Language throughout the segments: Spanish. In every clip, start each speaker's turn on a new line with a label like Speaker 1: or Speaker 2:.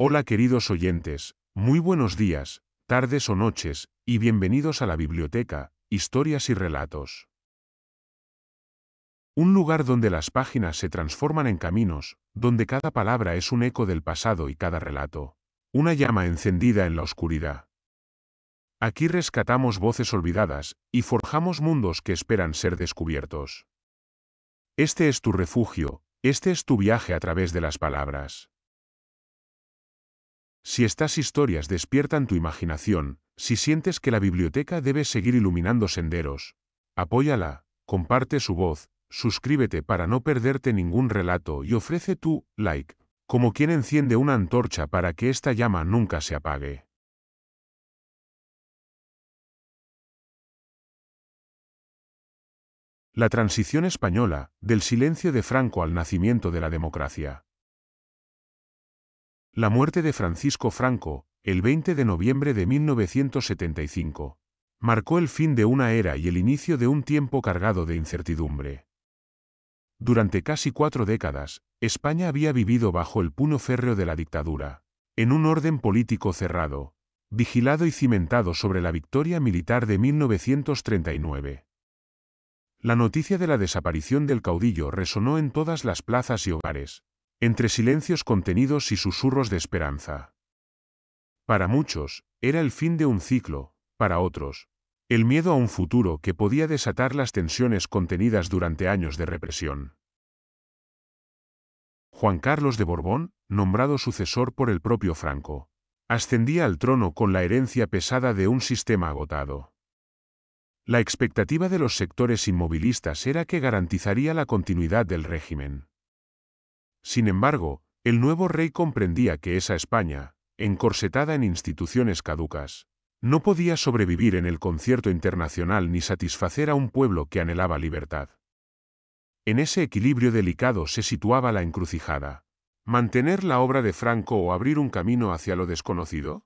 Speaker 1: Hola queridos oyentes, muy buenos días, tardes o noches, y bienvenidos a la biblioteca, Historias y Relatos. Un lugar donde las páginas se transforman en caminos, donde cada palabra es un eco del pasado y cada relato, una llama encendida en la oscuridad. Aquí rescatamos voces olvidadas, y forjamos mundos que esperan ser descubiertos. Este es tu refugio, este es tu viaje a través de las palabras. Si estas historias despiertan tu imaginación, si sientes que la biblioteca debe seguir iluminando senderos, apóyala, comparte su voz, suscríbete para no perderte ningún relato y ofrece tu like, como quien enciende una antorcha para que esta llama nunca se apague. La transición española, del silencio de Franco al nacimiento de la democracia. La muerte de Francisco Franco, el 20 de noviembre de 1975, marcó el fin de una era y el inicio de un tiempo cargado de incertidumbre. Durante casi 4 décadas, España había vivido bajo el puño férreo de la dictadura, en un orden político cerrado, vigilado y cimentado sobre la victoria militar de 1939. La noticia de la desaparición del caudillo resonó en todas las plazas y hogares, entre silencios contenidos y susurros de esperanza. Para muchos, era el fin de un ciclo, para otros, el miedo a un futuro que podía desatar las tensiones contenidas durante años de represión. Juan Carlos de Borbón, nombrado sucesor por el propio Franco, ascendía al trono con la herencia pesada de un sistema agotado. La expectativa de los sectores inmovilistas era que garantizaría la continuidad del régimen. Sin embargo, el nuevo rey comprendía que esa España, encorsetada en instituciones caducas, no podía sobrevivir en el concierto internacional ni satisfacer a un pueblo que anhelaba libertad. En ese equilibrio delicado se situaba la encrucijada: ¿mantener la obra de Franco o abrir un camino hacia lo desconocido?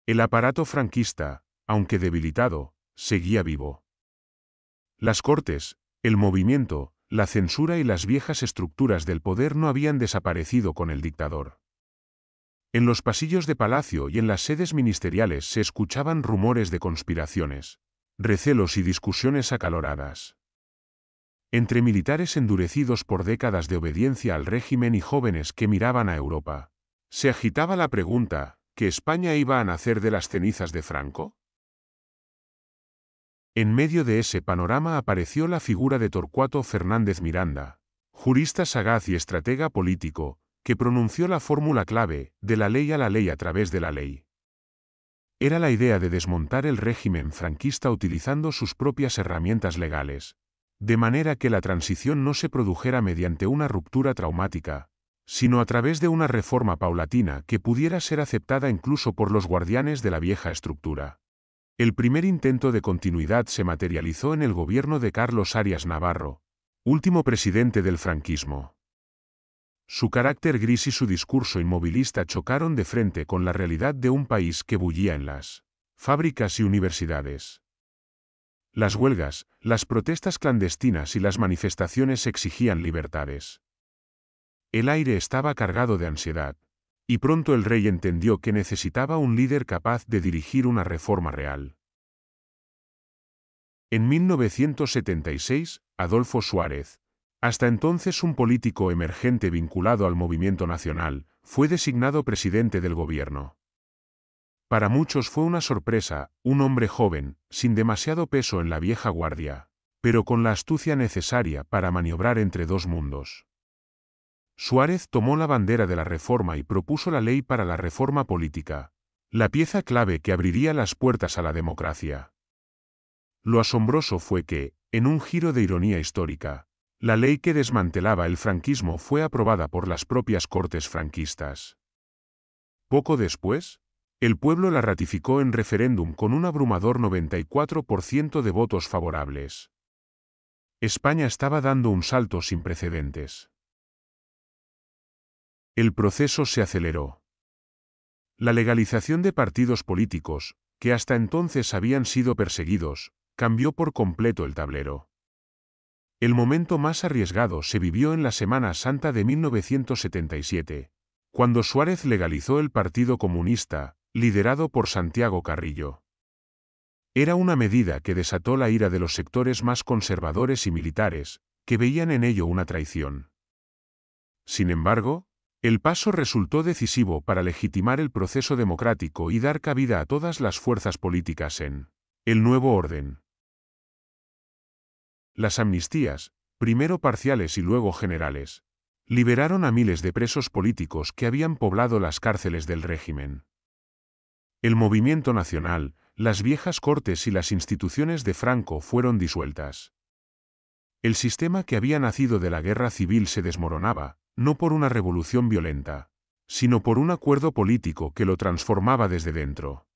Speaker 1: El aparato franquista, aunque debilitado, seguía vivo. Las cortes, el movimiento, la censura y las viejas estructuras del poder no habían desaparecido con el dictador. En los pasillos de palacio y en las sedes ministeriales se escuchaban rumores de conspiraciones, recelos y discusiones acaloradas. Entre militares endurecidos por décadas de obediencia al régimen y jóvenes que miraban a Europa, se agitaba la pregunta: ¿qué España iba a nacer de las cenizas de Franco? En medio de ese panorama apareció la figura de Torcuato Fernández Miranda, jurista sagaz y estratega político, que pronunció la fórmula clave: de la ley a la ley a través de la ley. Era la idea de desmontar el régimen franquista utilizando sus propias herramientas legales, de manera que la transición no se produjera mediante una ruptura traumática, sino a través de una reforma paulatina que pudiera ser aceptada incluso por los guardianes de la vieja estructura. El primer intento de continuidad se materializó en el gobierno de Carlos Arias Navarro, último presidente del franquismo. Su carácter gris y su discurso inmovilista chocaron de frente con la realidad de un país que bullía en las fábricas y universidades. Las huelgas, las protestas clandestinas y las manifestaciones exigían libertades. El aire estaba cargado de ansiedad, y pronto el rey entendió que necesitaba un líder capaz de dirigir una reforma real. En 1976, Adolfo Suárez, hasta entonces un político emergente vinculado al movimiento nacional, fue designado presidente del gobierno. Para muchos fue una sorpresa: un hombre joven, sin demasiado peso en la vieja guardia, pero con la astucia necesaria para maniobrar entre dos mundos. Suárez tomó la bandera de la reforma y propuso la ley para la reforma política, la pieza clave que abriría las puertas a la democracia. Lo asombroso fue que, en un giro de ironía histórica, la ley que desmantelaba el franquismo fue aprobada por las propias Cortes franquistas. Poco después, el pueblo la ratificó en referéndum con un abrumador 94% de votos favorables. España estaba dando un salto sin precedentes. El proceso se aceleró. La legalización de partidos políticos, que hasta entonces habían sido perseguidos, cambió por completo el tablero. El momento más arriesgado se vivió en la Semana Santa de 1977, cuando Suárez legalizó el Partido Comunista, liderado por Santiago Carrillo. Era una medida que desató la ira de los sectores más conservadores y militares, que veían en ello una traición. Sin embargo, el paso resultó decisivo para legitimar el proceso democrático y dar cabida a todas las fuerzas políticas en el nuevo orden. Las amnistías, primero parciales y luego generales, liberaron a miles de presos políticos que habían poblado las cárceles del régimen. El movimiento nacional, las viejas cortes y las instituciones de Franco fueron disueltas. El sistema que había nacido de la guerra civil se desmoronaba, no por una revolución violenta, sino por un acuerdo político que lo transformaba desde dentro.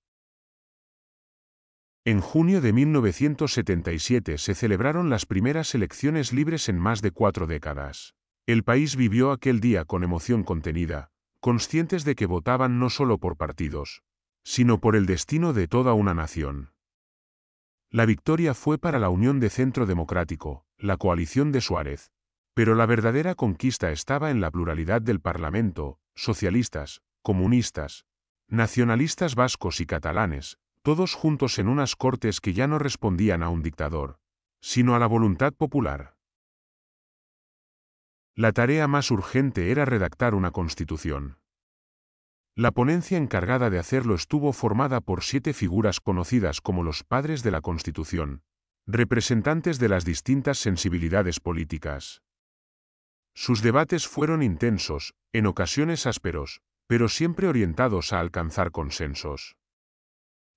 Speaker 1: En junio de 1977 se celebraron las primeras elecciones libres en más de 4 décadas. El país vivió aquel día con emoción contenida, conscientes de que votaban no solo por partidos, sino por el destino de toda una nación. La victoria fue para la Unión de Centro Democrático, la coalición de Suárez. Pero la verdadera conquista estaba en la pluralidad del Parlamento: socialistas, comunistas, nacionalistas vascos y catalanes, todos juntos en unas cortes que ya no respondían a un dictador, sino a la voluntad popular. La tarea más urgente era redactar una constitución. La ponencia encargada de hacerlo estuvo formada por 7 figuras conocidas como los padres de la Constitución, representantes de las distintas sensibilidades políticas. Sus debates fueron intensos, en ocasiones ásperos, pero siempre orientados a alcanzar consensos.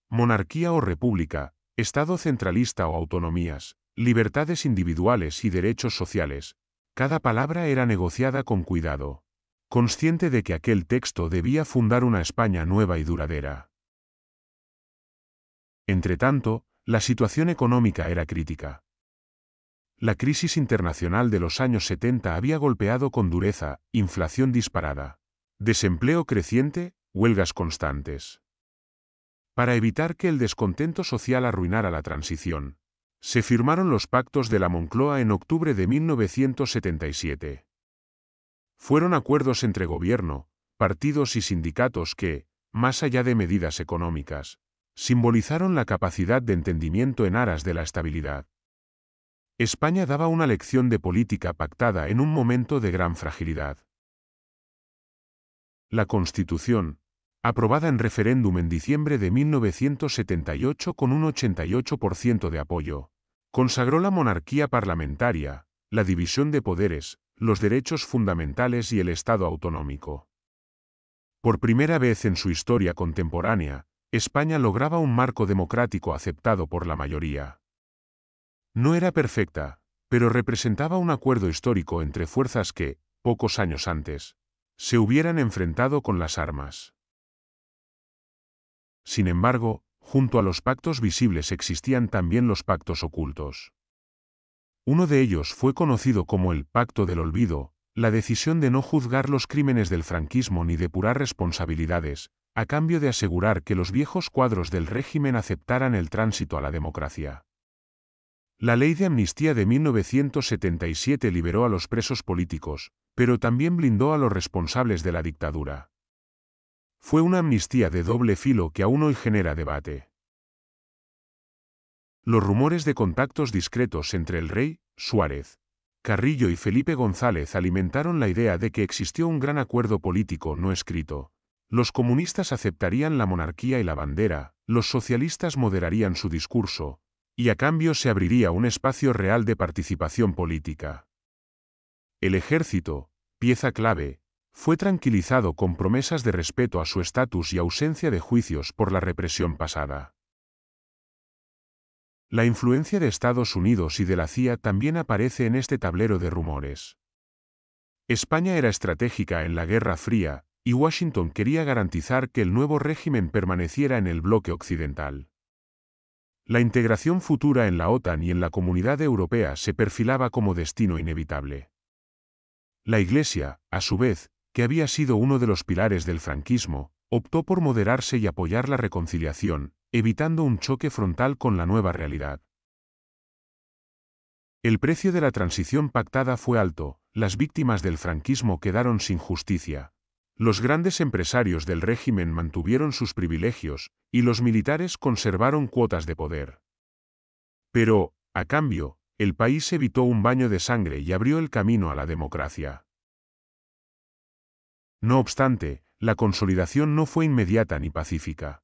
Speaker 1: Monarquía o república, Estado centralista o autonomías, libertades individuales y derechos sociales, cada palabra era negociada con cuidado, consciente de que aquel texto debía fundar una España nueva y duradera. Entretanto, la situación económica era crítica. La crisis internacional de los años 70 había golpeado con dureza: inflación disparada, desempleo creciente, huelgas constantes. Para evitar que el descontento social arruinara la transición, se firmaron los Pactos de la Moncloa en octubre de 1977. Fueron acuerdos entre gobierno, partidos y sindicatos que, más allá de medidas económicas, simbolizaron la capacidad de entendimiento en aras de la estabilidad. España daba una lección de política pactada en un momento de gran fragilidad. La Constitución, aprobada en referéndum en diciembre de 1978 con un 88% de apoyo, consagró la monarquía parlamentaria, la división de poderes, los derechos fundamentales y el Estado autonómico. Por primera vez en su historia contemporánea, España lograba un marco democrático aceptado por la mayoría. No era perfecta, pero representaba un acuerdo histórico entre fuerzas que, pocos años antes, se hubieran enfrentado con las armas. Sin embargo, junto a los pactos visibles existían también los pactos ocultos. Uno de ellos fue conocido como el Pacto del Olvido, la decisión de no juzgar los crímenes del franquismo ni depurar responsabilidades, a cambio de asegurar que los viejos cuadros del régimen aceptaran el tránsito a la democracia. La Ley de Amnistía de 1977 liberó a los presos políticos, pero también blindó a los responsables de la dictadura. Fue una amnistía de doble filo que aún hoy genera debate. Los rumores de contactos discretos entre el rey, Suárez, Carrillo y Felipe González alimentaron la idea de que existió un gran acuerdo político no escrito. Los comunistas aceptarían la monarquía y la bandera, los socialistas moderarían su discurso, y a cambio se abriría un espacio real de participación política. El ejército, pieza clave, fue tranquilizado con promesas de respeto a su estatus y ausencia de juicios por la represión pasada. La influencia de Estados Unidos y de la CIA también aparece en este tablero de rumores. España era estratégica en la Guerra Fría, y Washington quería garantizar que el nuevo régimen permaneciera en el bloque occidental. La integración futura en la OTAN y en la Comunidad Europea se perfilaba como destino inevitable. La Iglesia, a su vez, que había sido uno de los pilares del franquismo, optó por moderarse y apoyar la reconciliación, evitando un choque frontal con la nueva realidad. El precio de la transición pactada fue alto: las víctimas del franquismo quedaron sin justicia, Los grandes empresarios del régimen mantuvieron sus privilegios, y los militares conservaron cuotas de poder. Pero, a cambio, el país evitó un baño de sangre y abrió el camino a la democracia. No obstante, la consolidación no fue inmediata ni pacífica.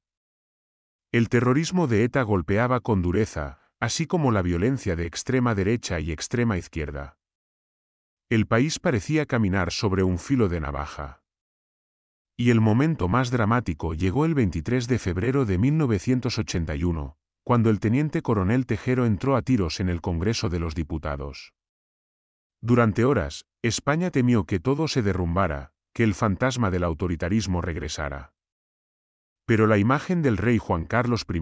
Speaker 1: El terrorismo de ETA golpeaba con dureza, así como la violencia de extrema derecha y extrema izquierda. El país parecía caminar sobre un filo de navaja. Y el momento más dramático llegó el 23 de febrero de 1981, cuando el teniente coronel Tejero entró a tiros en el Congreso de los Diputados. Durante horas, España temió que todo se derrumbara, que el fantasma del autoritarismo regresara. Pero la imagen del rey Juan Carlos I,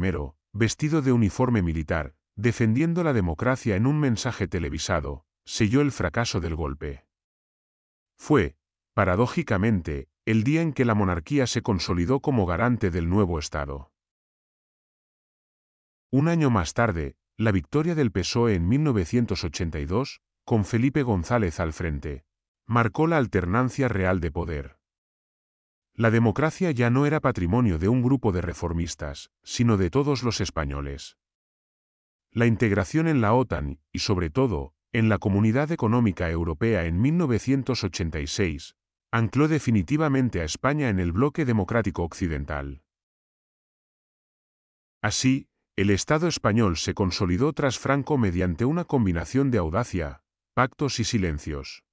Speaker 1: vestido de uniforme militar, defendiendo la democracia en un mensaje televisado, selló el fracaso del golpe. Fue, paradójicamente, el día en que la monarquía se consolidó como garante del nuevo Estado. Un año más tarde, la victoria del PSOE en 1982, con Felipe González al frente, marcó la alternancia real de poder. La democracia ya no era patrimonio de un grupo de reformistas, sino de todos los españoles. La integración en la OTAN, y sobre todo, en la Comunidad Económica Europea en 1986, ancló definitivamente a España en el bloque democrático occidental. Así, el Estado español se consolidó tras Franco mediante una combinación de audacia, pactos y silencios.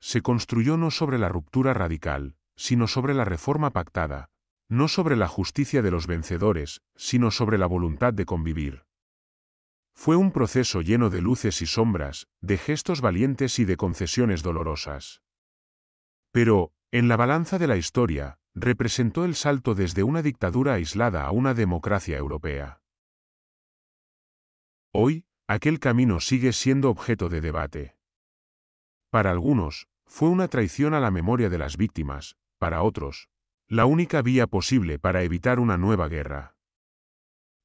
Speaker 1: Se construyó no sobre la ruptura radical, sino sobre la reforma pactada, no sobre la justicia de los vencedores, sino sobre la voluntad de convivir. Fue un proceso lleno de luces y sombras, de gestos valientes y de concesiones dolorosas. Pero, en la balanza de la historia, representó el salto desde una dictadura aislada a una democracia europea. Hoy, aquel camino sigue siendo objeto de debate. Para algunos, fue una traición a la memoria de las víctimas, para otros, la única vía posible para evitar una nueva guerra.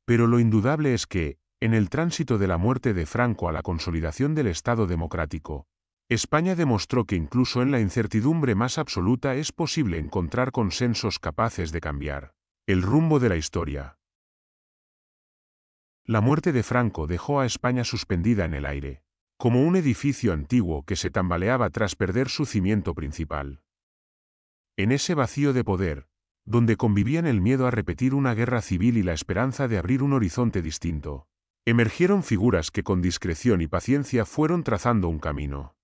Speaker 1: Pero lo indudable es que, en el tránsito de la muerte de Franco a la consolidación del Estado democrático, España demostró que incluso en la incertidumbre más absoluta es posible encontrar consensos capaces de cambiar el rumbo de la historia. La muerte de Franco dejó a España suspendida en el aire, como un edificio antiguo que se tambaleaba tras perder su cimiento principal. En ese vacío de poder, donde convivían el miedo a repetir una guerra civil y la esperanza de abrir un horizonte distinto, emergieron figuras que con discreción y paciencia fueron trazando un camino.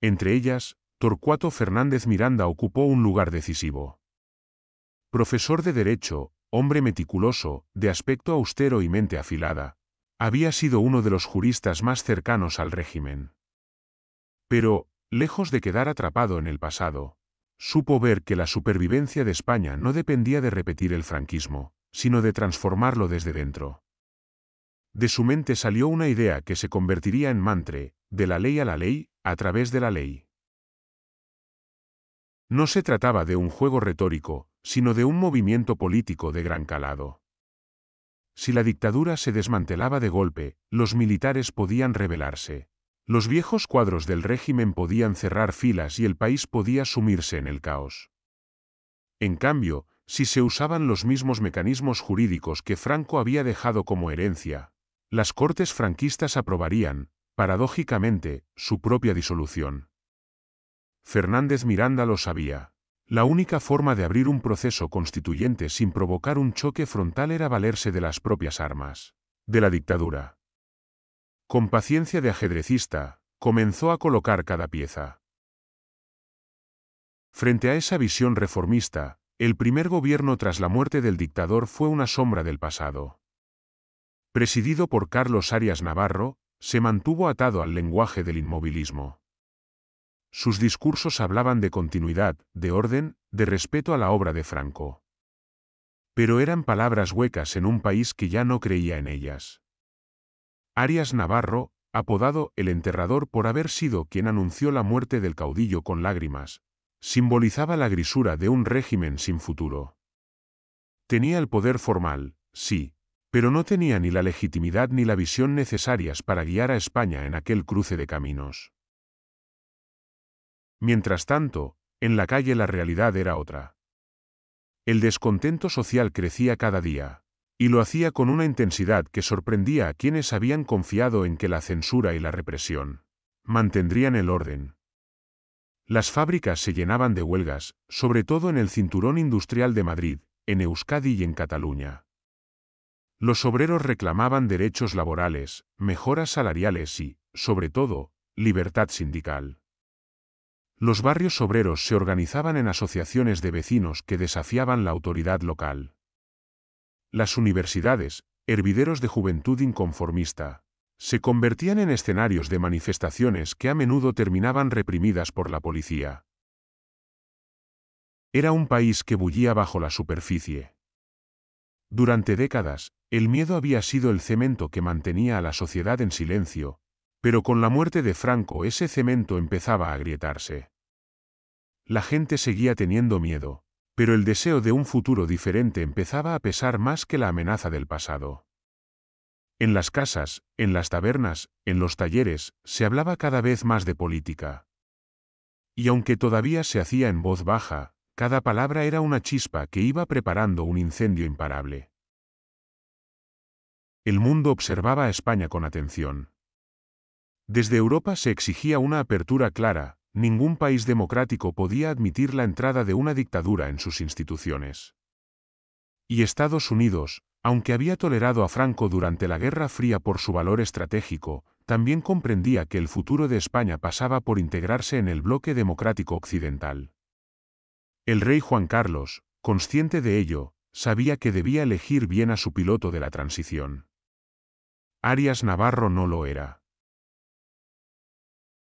Speaker 1: Entre ellas, Torcuato Fernández Miranda ocupó un lugar decisivo. Profesor de Derecho, hombre meticuloso, de aspecto austero y mente afilada, había sido uno de los juristas más cercanos al régimen. Pero, lejos de quedar atrapado en el pasado, supo ver que la supervivencia de España no dependía de repetir el franquismo, sino de transformarlo desde dentro. De su mente salió una idea que se convertiría en mantra, de la ley a la ley, a través de la ley. No se trataba de un juego retórico, sino de un movimiento político de gran calado. Si la dictadura se desmantelaba de golpe, los militares podían rebelarse. Los viejos cuadros del régimen podían cerrar filas y el país podía sumirse en el caos. En cambio, si se usaban los mismos mecanismos jurídicos que Franco había dejado como herencia, las Cortes franquistas aprobarían, paradójicamente, su propia disolución. Fernández Miranda lo sabía. La única forma de abrir un proceso constituyente sin provocar un choque frontal era valerse de las propias armas de la dictadura. Con paciencia de ajedrecista, comenzó a colocar cada pieza. Frente a esa visión reformista, el primer gobierno tras la muerte del dictador fue una sombra del pasado. Presidido por Carlos Arias Navarro, se mantuvo atado al lenguaje del inmovilismo. Sus discursos hablaban de continuidad, de orden, de respeto a la obra de Franco. Pero eran palabras huecas en un país que ya no creía en ellas. Arias Navarro, apodado el enterrador por haber sido quien anunció la muerte del caudillo con lágrimas, simbolizaba la grisura de un régimen sin futuro. Tenía el poder formal, sí, pero no tenía ni la legitimidad ni la visión necesarias para guiar a España en aquel cruce de caminos. Mientras tanto, En la calle la realidad era otra. El descontento social crecía cada día, y lo hacía con una intensidad que sorprendía a quienes habían confiado en que la censura y la represión mantendrían el orden. Las fábricas se llenaban de huelgas, sobre todo en el cinturón industrial de Madrid, en Euskadi y en Cataluña. Los obreros reclamaban derechos laborales, mejoras salariales y, sobre todo, libertad sindical. Los barrios obreros se organizaban en asociaciones de vecinos que desafiaban la autoridad local. Las universidades, hervideros de juventud inconformista, se convertían en escenarios de manifestaciones que a menudo terminaban reprimidas por la policía. Era un país que bullía bajo la superficie. Durante décadas, el miedo había sido el cemento que mantenía a la sociedad en silencio, pero con la muerte de Franco ese cemento empezaba a agrietarse. La gente seguía teniendo miedo, pero el deseo de un futuro diferente empezaba a pesar más que la amenaza del pasado. En las casas, en las tabernas, en los talleres, se hablaba cada vez más de política. Y aunque todavía se hacía en voz baja, cada palabra era una chispa que iba preparando un incendio imparable. El mundo observaba a España con atención. Desde Europa se exigía una apertura clara, ningún país democrático podía admitir la entrada de una dictadura en sus instituciones. Y Estados Unidos, aunque había tolerado a Franco durante la Guerra Fría por su valor estratégico, también comprendía que el futuro de España pasaba por integrarse en el bloque democrático occidental. El rey Juan Carlos, consciente de ello, sabía que debía elegir bien a su piloto de la transición. Arias Navarro no lo era.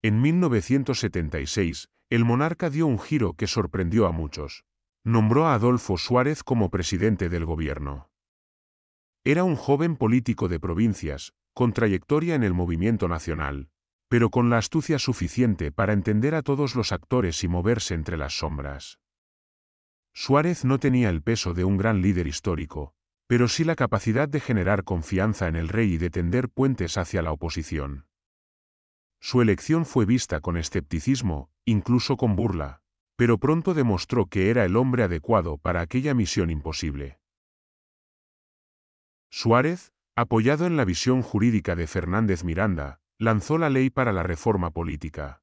Speaker 1: En 1976, el monarca dio un giro que sorprendió a muchos. Nombró a Adolfo Suárez como presidente del gobierno. Era un joven político de provincias, con trayectoria en el movimiento nacional, pero con la astucia suficiente para entender a todos los actores y moverse entre las sombras. Suárez no tenía el peso de un gran líder histórico, pero sí la capacidad de generar confianza en el rey y de tender puentes hacia la oposición. Su elección fue vista con escepticismo, incluso con burla, pero pronto demostró que era el hombre adecuado para aquella misión imposible. Suárez, apoyado en la visión jurídica de Fernández Miranda, lanzó la ley para la reforma política.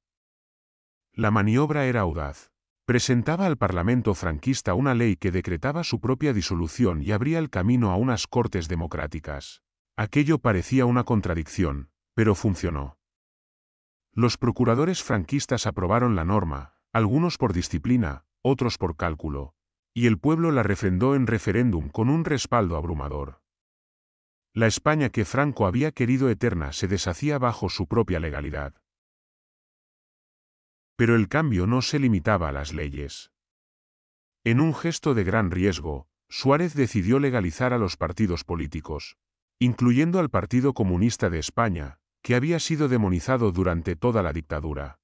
Speaker 1: La maniobra era audaz. Presentaba al Parlamento franquista una ley que decretaba su propia disolución y abría el camino a unas cortes democráticas. Aquello parecía una contradicción, pero funcionó. Los procuradores franquistas aprobaron la norma, algunos por disciplina, otros por cálculo, y el pueblo la refrendó en referéndum con un respaldo abrumador. La España que Franco había querido eterna se deshacía bajo su propia legalidad. Pero el cambio no se limitaba a las leyes. En un gesto de gran riesgo, Suárez decidió legalizar a los partidos políticos, incluyendo al Partido Comunista de España, que había sido demonizado durante toda la dictadura.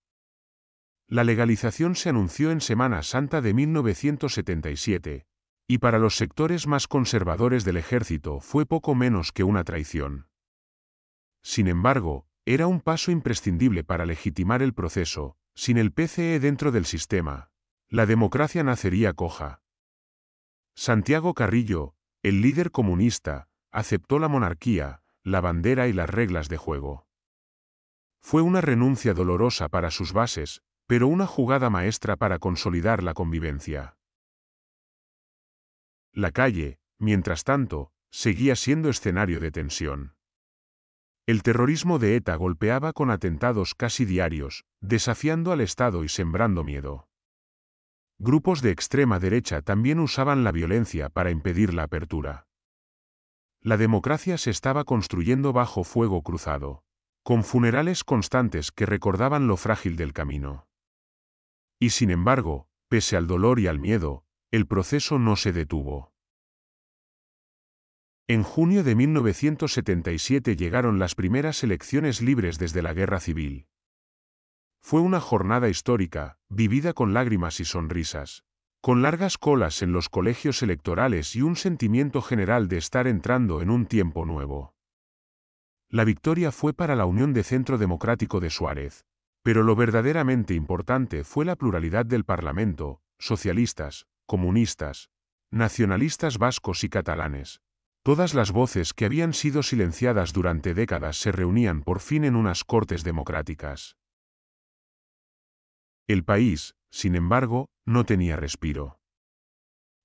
Speaker 1: La legalización se anunció en Semana Santa de 1977, y para los sectores más conservadores del ejército fue poco menos que una traición. Sin embargo, era un paso imprescindible para legitimar el proceso. Sin el PCE dentro del sistema, la democracia nacería coja. Santiago Carrillo, el líder comunista, aceptó la monarquía, la bandera y las reglas de juego. Fue una renuncia dolorosa para sus bases, pero una jugada maestra para consolidar la convivencia. La calle, mientras tanto, seguía siendo escenario de tensión. El terrorismo de ETA golpeaba con atentados casi diarios, desafiando al Estado y sembrando miedo. Grupos de extrema derecha también usaban la violencia para impedir la apertura. La democracia se estaba construyendo bajo fuego cruzado, con funerales constantes que recordaban lo frágil del camino. Y sin embargo, pese al dolor y al miedo, el proceso no se detuvo. En junio de 1977 llegaron las primeras elecciones libres desde la Guerra Civil. Fue una jornada histórica, vivida con lágrimas y sonrisas, con largas colas en los colegios electorales y un sentimiento general de estar entrando en un tiempo nuevo. La victoria fue para la Unión de Centro Democrático de Suárez, Pero lo verdaderamente importante fue la pluralidad del Parlamento: socialistas, comunistas, nacionalistas vascos y catalanes. Todas las voces que habían sido silenciadas durante décadas se reunían por fin en unas Cortes democráticas. El país, sin embargo, no tenía respiro.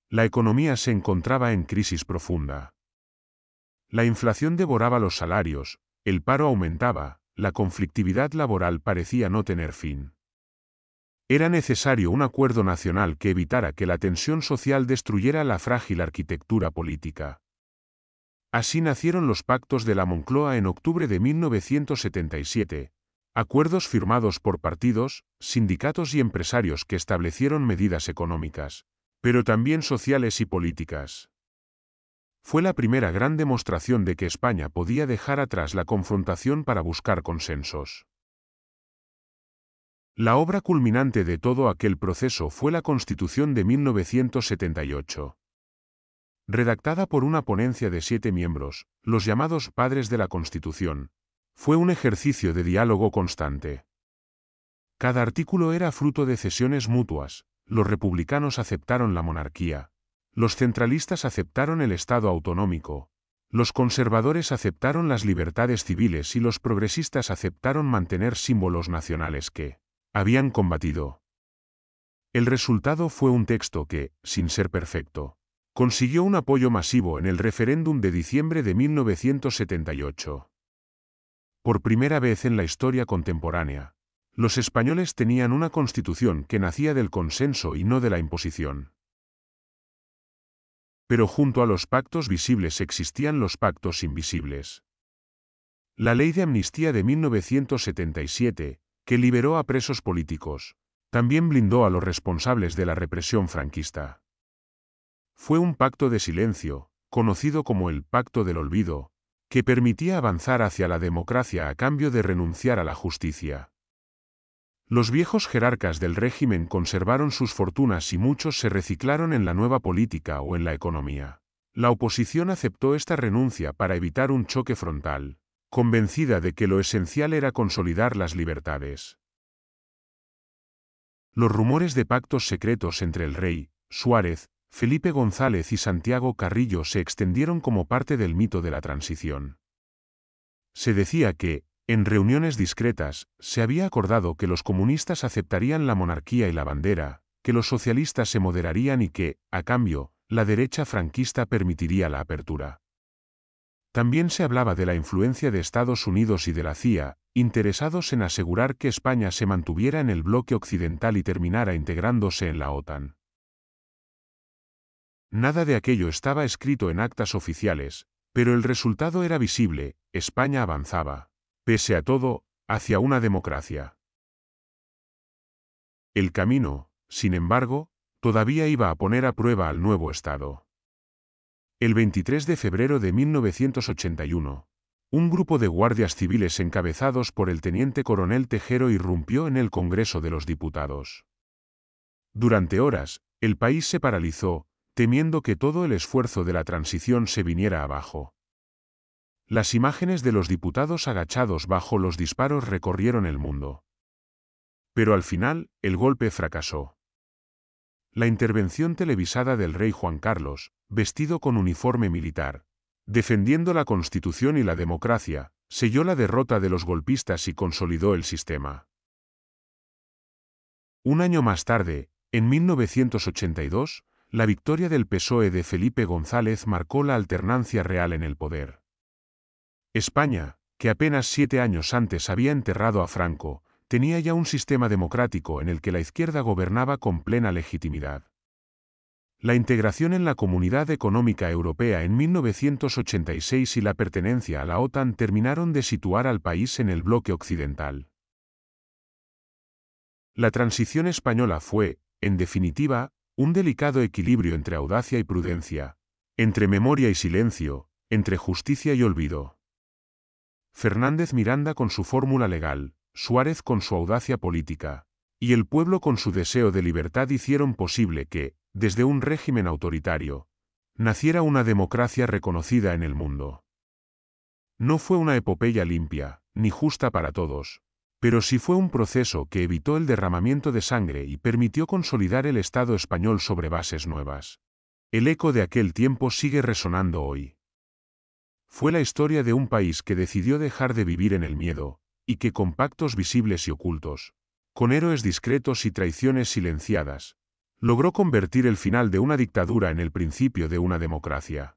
Speaker 1: La economía se encontraba en crisis profunda. La inflación devoraba los salarios, el paro aumentaba, la conflictividad laboral parecía no tener fin. Era necesario un acuerdo nacional que evitara que la tensión social destruyera la frágil arquitectura política. Así nacieron los Pactos de la Moncloa en octubre de 1977, acuerdos firmados por partidos, sindicatos y empresarios que establecieron medidas económicas, pero también sociales y políticas. Fue la primera gran demostración de que España podía dejar atrás la confrontación para buscar consensos. La obra culminante de todo aquel proceso fue la Constitución de 1978. Redactada por una ponencia de 7 miembros, los llamados Padres de la Constitución, fue un ejercicio de diálogo constante. Cada artículo era fruto de cesiones mutuas: los republicanos aceptaron la monarquía, los centralistas aceptaron el Estado autonómico, los conservadores aceptaron las libertades civiles y los progresistas aceptaron mantener símbolos nacionales que habían combatido. El resultado fue un texto que, sin ser perfecto, consiguió un apoyo masivo en el referéndum de diciembre de 1978. Por primera vez en la historia contemporánea, los españoles tenían una constitución que nacía del consenso y no de la imposición. Pero junto a los pactos visibles existían los pactos invisibles. La Ley de Amnistía de 1977, que liberó a presos políticos, también blindó a los responsables de la represión franquista. Fue un pacto de silencio, conocido como el Pacto del Olvido, que permitía avanzar hacia la democracia a cambio de renunciar a la justicia. Los viejos jerarcas del régimen conservaron sus fortunas y muchos se reciclaron en la nueva política o en la economía. La oposición aceptó esta renuncia para evitar un choque frontal, convencida de que lo esencial era consolidar las libertades. Los rumores de pactos secretos entre el rey, Suárez, Felipe González y Santiago Carrillo se extendieron como parte del mito de la transición. Se decía que, en reuniones discretas, se había acordado que los comunistas aceptarían la monarquía y la bandera, que los socialistas se moderarían y que, a cambio, la derecha franquista permitiría la apertura. También se hablaba de la influencia de Estados Unidos y de la CIA, interesados en asegurar que España se mantuviera en el bloque occidental y terminara integrándose en la OTAN. Nada de aquello estaba escrito en actas oficiales, pero el resultado era visible: España avanzaba, pese a todo, hacia una democracia. El camino, sin embargo, todavía iba a poner a prueba al nuevo Estado. El 23 de febrero de 1981, un grupo de guardias civiles encabezados por el teniente coronel Tejero irrumpió en el Congreso de los Diputados. Durante horas, el país se paralizó, temiendo que todo el esfuerzo de la transición se viniera abajo. Las imágenes de los diputados agachados bajo los disparos recorrieron el mundo. Pero al final, el golpe fracasó. La intervención televisada del rey Juan Carlos, vestido con uniforme militar, defendiendo la Constitución y la democracia, selló la derrota de los golpistas y consolidó el sistema. Un año más tarde, en 1982, la victoria del PSOE de Felipe González marcó la alternancia real en el poder. España, que apenas 7 años antes había enterrado a Franco, tenía ya un sistema democrático en el que la izquierda gobernaba con plena legitimidad. La integración en la Comunidad Económica Europea en 1986 y la pertenencia a la OTAN terminaron de situar al país en el bloque occidental. La transición española fue, en definitiva, un delicado equilibrio entre audacia y prudencia, entre memoria y silencio, entre justicia y olvido. Fernández Miranda con su fórmula legal, Suárez con su audacia política, y el pueblo con su deseo de libertad hicieron posible que, desde un régimen autoritario, naciera una democracia reconocida en el mundo. No fue una epopeya limpia, ni justa para todos, Pero sí fue un proceso que evitó el derramamiento de sangre y permitió consolidar el Estado español sobre bases nuevas. El eco de aquel tiempo sigue resonando hoy. Fue la historia de un país que decidió dejar de vivir en el miedo, y que con pactos visibles y ocultos, con héroes discretos y traiciones silenciadas, logró convertir el final de una dictadura en el principio de una democracia.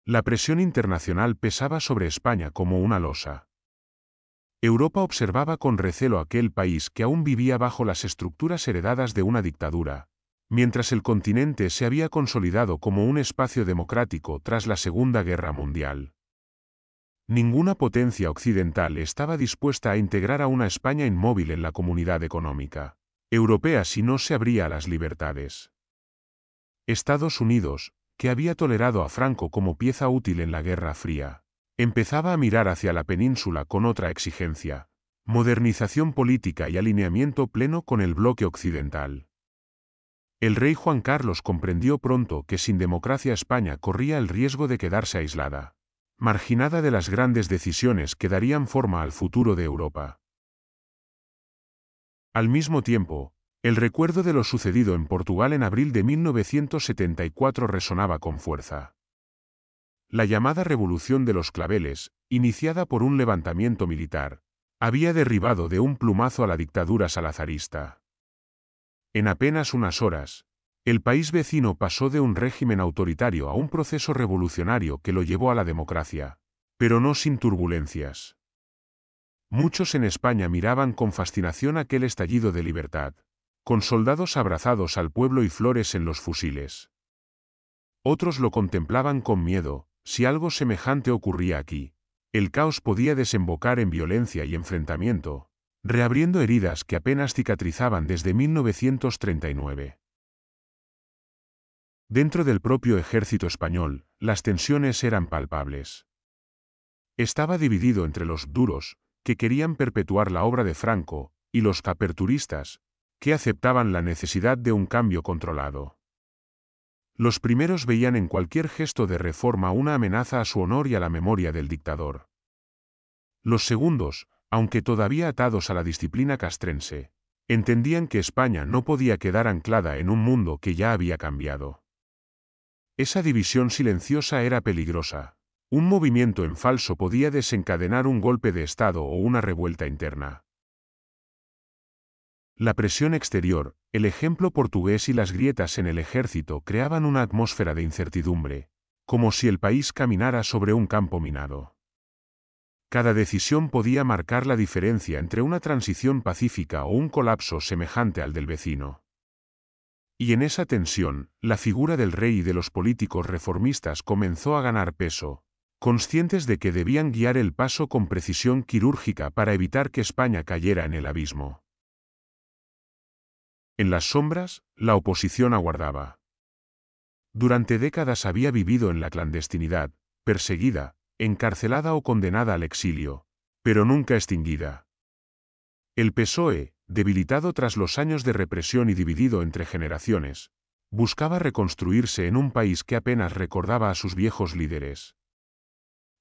Speaker 1: La presión internacional pesaba sobre España como una losa. Europa observaba con recelo aquel país que aún vivía bajo las estructuras heredadas de una dictadura, mientras el continente se había consolidado como un espacio democrático tras la Segunda Guerra Mundial. Ninguna potencia occidental estaba dispuesta a integrar a una España inmóvil en la comunidad económica europea si no se abría a las libertades. Estados Unidos, que había tolerado a Franco como pieza útil en la Guerra Fría, empezaba a mirar hacia la península con otra exigencia: modernización política y alineamiento pleno con el bloque occidental. El rey Juan Carlos comprendió pronto que sin democracia España corría el riesgo de quedarse aislada, marginada de las grandes decisiones que darían forma al futuro de Europa. Al mismo tiempo, el recuerdo de lo sucedido en Portugal en abril de 1974 resonaba con fuerza. La llamada Revolución de los Claveles, iniciada por un levantamiento militar, había derribado de un plumazo a la dictadura salazarista. En apenas unas horas, el país vecino pasó de un régimen autoritario a un proceso revolucionario que lo llevó a la democracia, pero no sin turbulencias. Muchos en España miraban con fascinación aquel estallido de libertad, con soldados abrazados al pueblo y flores en los fusiles. Otros lo contemplaban con miedo: si algo semejante ocurría aquí, el caos podía desembocar en violencia y enfrentamiento, reabriendo heridas que apenas cicatrizaban desde 1939. Dentro del propio ejército español, las tensiones eran palpables. Estaba dividido entre los duros, que querían perpetuar la obra de Franco, y los aperturistas, que aceptaban la necesidad de un cambio controlado. Los primeros veían en cualquier gesto de reforma una amenaza a su honor y a la memoria del dictador. Los segundos, aunque todavía atados a la disciplina castrense, entendían que España no podía quedar anclada en un mundo que ya había cambiado. Esa división silenciosa era peligrosa. Un movimiento en falso podía desencadenar un golpe de Estado o una revuelta interna. La presión exterior, el ejemplo portugués y las grietas en el ejército creaban una atmósfera de incertidumbre, como si el país caminara sobre un campo minado. Cada decisión podía marcar la diferencia entre una transición pacífica o un colapso semejante al del vecino. Y en esa tensión, la figura del rey y de los políticos reformistas comenzó a ganar peso, conscientes de que debían guiar el paso con precisión quirúrgica para evitar que España cayera en el abismo. En las sombras, la oposición aguardaba. Durante décadas había vivido en la clandestinidad, perseguida, encarcelada o condenada al exilio, pero nunca extinguida. El PSOE, debilitado tras los años de represión y dividido entre generaciones, buscaba reconstruirse en un país que apenas recordaba a sus viejos líderes.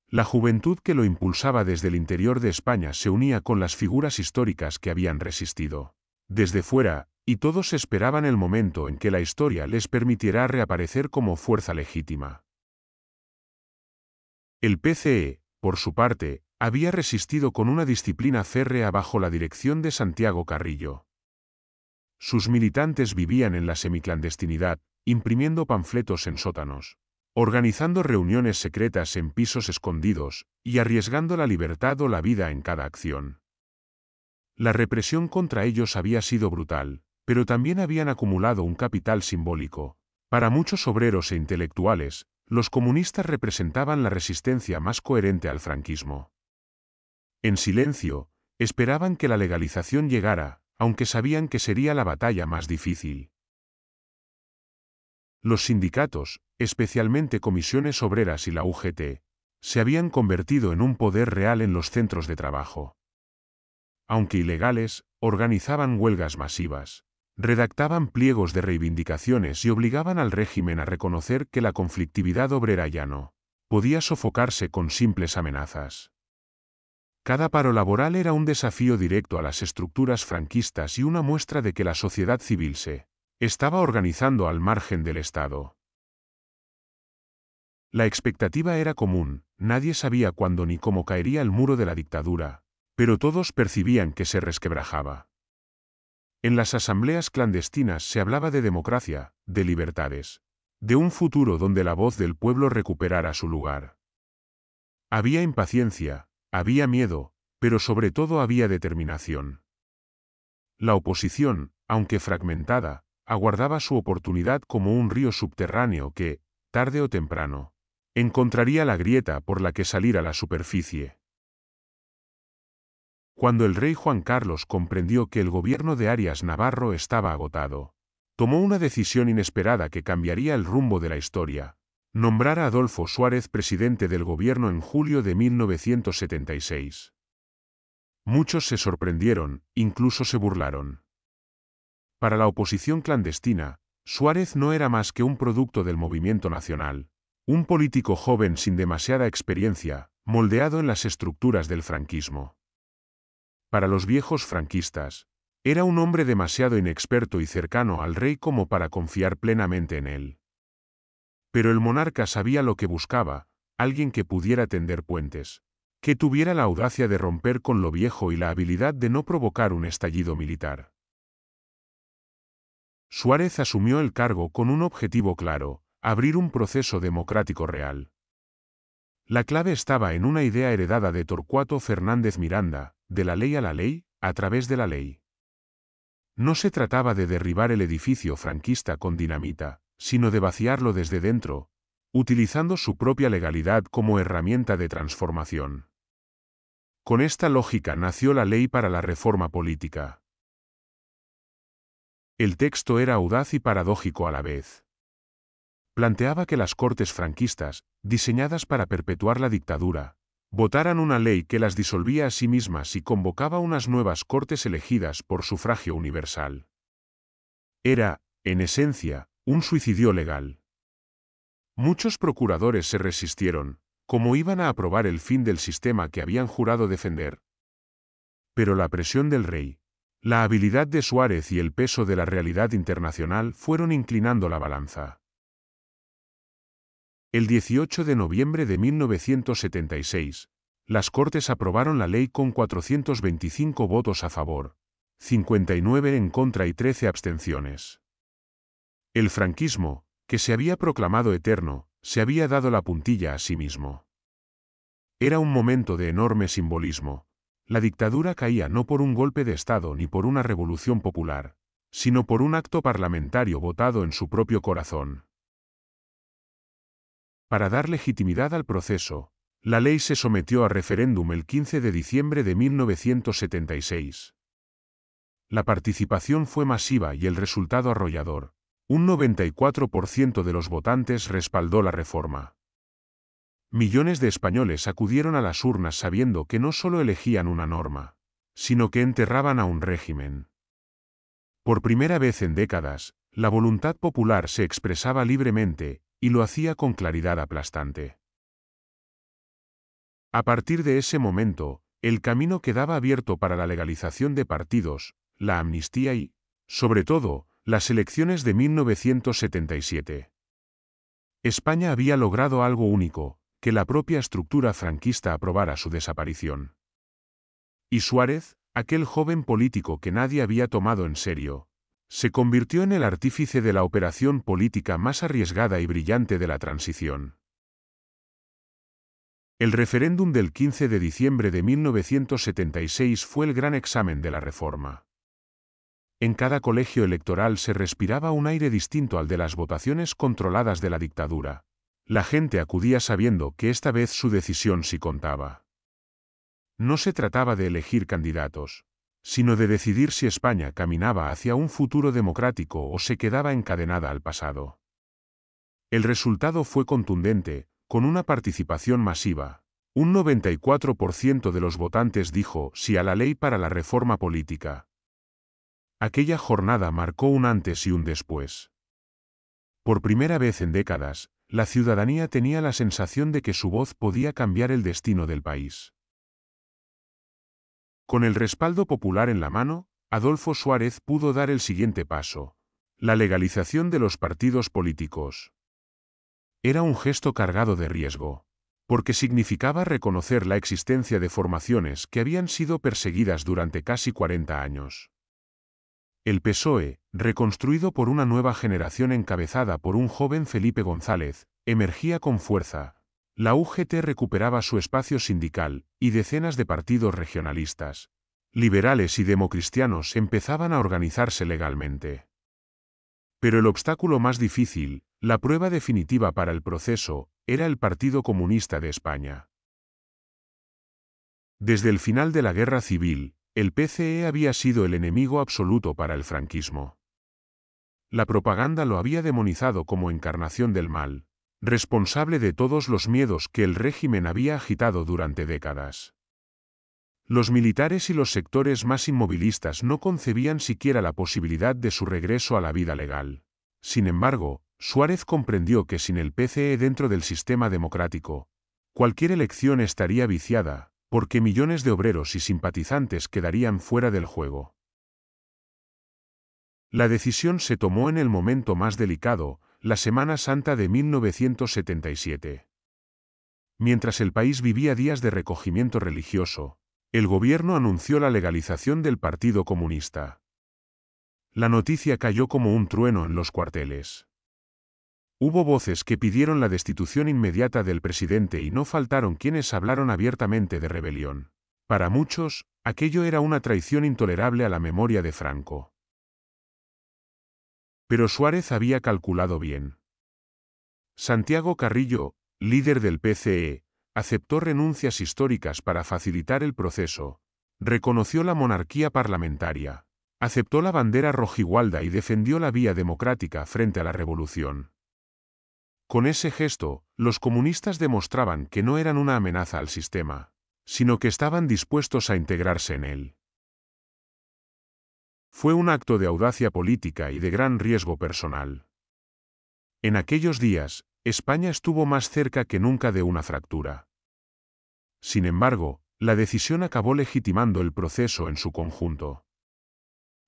Speaker 1: La juventud que lo impulsaba desde el interior de España se unía con las figuras históricas que habían resistido desde fuera, y todos esperaban el momento en que la historia les permitiera reaparecer como fuerza legítima. El PCE, por su parte, había resistido con una disciplina férrea bajo la dirección de Santiago Carrillo. Sus militantes vivían en la semiclandestinidad, imprimiendo panfletos en sótanos, organizando reuniones secretas en pisos escondidos, y arriesgando la libertad o la vida en cada acción. La represión contra ellos había sido brutal, pero también habían acumulado un capital simbólico. Para muchos obreros e intelectuales, los comunistas representaban la resistencia más coherente al franquismo. En silencio, esperaban que la legalización llegara, aunque sabían que sería la batalla más difícil. Los sindicatos, especialmente Comisiones Obreras y la UGT, se habían convertido en un poder real en los centros de trabajo. Aunque ilegales, organizaban huelgas masivas, redactaban pliegos de reivindicaciones y obligaban al régimen a reconocer que la conflictividad obrera ya no podía sofocarse con simples amenazas. Cada paro laboral era un desafío directo a las estructuras franquistas y una muestra de que la sociedad civil se estaba organizando al margen del Estado. La expectativa era común, nadie sabía cuándo ni cómo caería el muro de la dictadura, pero todos percibían que se resquebrajaba. En las asambleas clandestinas se hablaba de democracia, de libertades, de un futuro donde la voz del pueblo recuperara su lugar. Había impaciencia, había miedo, pero sobre todo había determinación. La oposición, aunque fragmentada, aguardaba su oportunidad como un río subterráneo que, tarde o temprano, encontraría la grieta por la que salir a la superficie. Cuando el rey Juan Carlos comprendió que el gobierno de Arias Navarro estaba agotado, tomó una decisión inesperada que cambiaría el rumbo de la historia: nombrar a Adolfo Suárez presidente del gobierno en julio de 1976. Muchos se sorprendieron, incluso se burlaron. Para la oposición clandestina, Suárez no era más que un producto del movimiento nacional, un político joven sin demasiada experiencia, moldeado en las estructuras del franquismo. Para los viejos franquistas, era un hombre demasiado inexperto y cercano al rey como para confiar plenamente en él. Pero el monarca sabía lo que buscaba: alguien que pudiera tender puentes, que tuviera la audacia de romper con lo viejo y la habilidad de no provocar un estallido militar. Suárez asumió el cargo con un objetivo claro: abrir un proceso democrático real. La clave estaba en una idea heredada de Torcuato Fernández Miranda: de la ley a la ley, a través de la ley. No se trataba de derribar el edificio franquista con dinamita, sino de vaciarlo desde dentro, utilizando su propia legalidad como herramienta de transformación. Con esta lógica nació la Ley para la Reforma Política. El texto era audaz y paradójico a la vez. Planteaba que las Cortes franquistas, diseñadas para perpetuar la dictadura, votaran una ley que las disolvía a sí mismas y convocaba unas nuevas Cortes elegidas por sufragio universal. Era, en esencia, un suicidio legal. Muchos procuradores se resistieron: ¿cómo iban a aprobar el fin del sistema que habían jurado defender? Pero la presión del rey, la habilidad de Suárez y el peso de la realidad internacional fueron inclinando la balanza. El 18 de noviembre de 1976, las Cortes aprobaron la ley con 425 votos a favor, 59 en contra y 13 abstenciones. El franquismo, que se había proclamado eterno, se había dado la puntilla a sí mismo. Era un momento de enorme simbolismo. La dictadura caía no por un golpe de Estado ni por una revolución popular, sino por un acto parlamentario votado en su propio corazón. Para dar legitimidad al proceso, la ley se sometió a referéndum el 15 de diciembre de 1976. La participación fue masiva y el resultado arrollador: un 94% de los votantes respaldó la reforma. Millones de españoles acudieron a las urnas sabiendo que no solo elegían una norma, sino que enterraban a un régimen. Por primera vez en décadas, la voluntad popular se expresaba libremente, y lo hacía con claridad aplastante. A partir de ese momento, el camino quedaba abierto para la legalización de partidos, la amnistía y, sobre todo, las elecciones de 1977. España había logrado algo único: que la propia estructura franquista aprobara su desaparición. Y Suárez, aquel joven político que nadie había tomado en serio, se convirtió en el artífice de la operación política más arriesgada y brillante de la transición. El referéndum del 15 de diciembre de 1976 fue el gran examen de la reforma. En cada colegio electoral se respiraba un aire distinto al de las votaciones controladas de la dictadura. La gente acudía sabiendo que esta vez su decisión sí contaba. No se trataba de elegir candidatos, sino de decidir si España caminaba hacia un futuro democrático o se quedaba encadenada al pasado. El resultado fue contundente, con una participación masiva. Un 94% de los votantes dijo sí a la ley para la reforma política. Aquella jornada marcó un antes y un después. Por primera vez en décadas, la ciudadanía tenía la sensación de que su voz podía cambiar el destino del país. Con el respaldo popular en la mano, Adolfo Suárez pudo dar el siguiente paso: la legalización de los partidos políticos. Era un gesto cargado de riesgo, porque significaba reconocer la existencia de formaciones que habían sido perseguidas durante casi 40 años. El PSOE, reconstruido por una nueva generación encabezada por un joven Felipe González, emergía con fuerza. La UGT recuperaba su espacio sindical, y decenas de partidos regionalistas, liberales y democristianos empezaban a organizarse legalmente. Pero el obstáculo más difícil, la prueba definitiva para el proceso, era el Partido Comunista de España. Desde el final de la Guerra Civil, el PCE había sido el enemigo absoluto para el franquismo. La propaganda lo había demonizado como encarnación del mal, responsable de todos los miedos que el régimen había agitado durante décadas. Los militares y los sectores más inmovilistas no concebían siquiera la posibilidad de su regreso a la vida legal. Sin embargo, Suárez comprendió que sin el PCE dentro del sistema democrático, cualquier elección estaría viciada, porque millones de obreros y simpatizantes quedarían fuera del juego. La decisión se tomó en el momento más delicado, la Semana Santa de 1977. Mientras el país vivía días de recogimiento religioso, el gobierno anunció la legalización del Partido Comunista. La noticia cayó como un trueno en los cuarteles. Hubo voces que pidieron la destitución inmediata del presidente y no faltaron quienes hablaron abiertamente de rebelión. Para muchos, aquello era una traición intolerable a la memoria de Franco. Pero Suárez había calculado bien. Santiago Carrillo, líder del PCE, aceptó renuncias históricas para facilitar el proceso, reconoció la monarquía parlamentaria, aceptó la bandera rojigualda y defendió la vía democrática frente a la revolución. Con ese gesto, los comunistas demostraban que no eran una amenaza al sistema, sino que estaban dispuestos a integrarse en él. Fue un acto de audacia política y de gran riesgo personal. En aquellos días, España estuvo más cerca que nunca de una fractura. Sin embargo, la decisión acabó legitimando el proceso en su conjunto.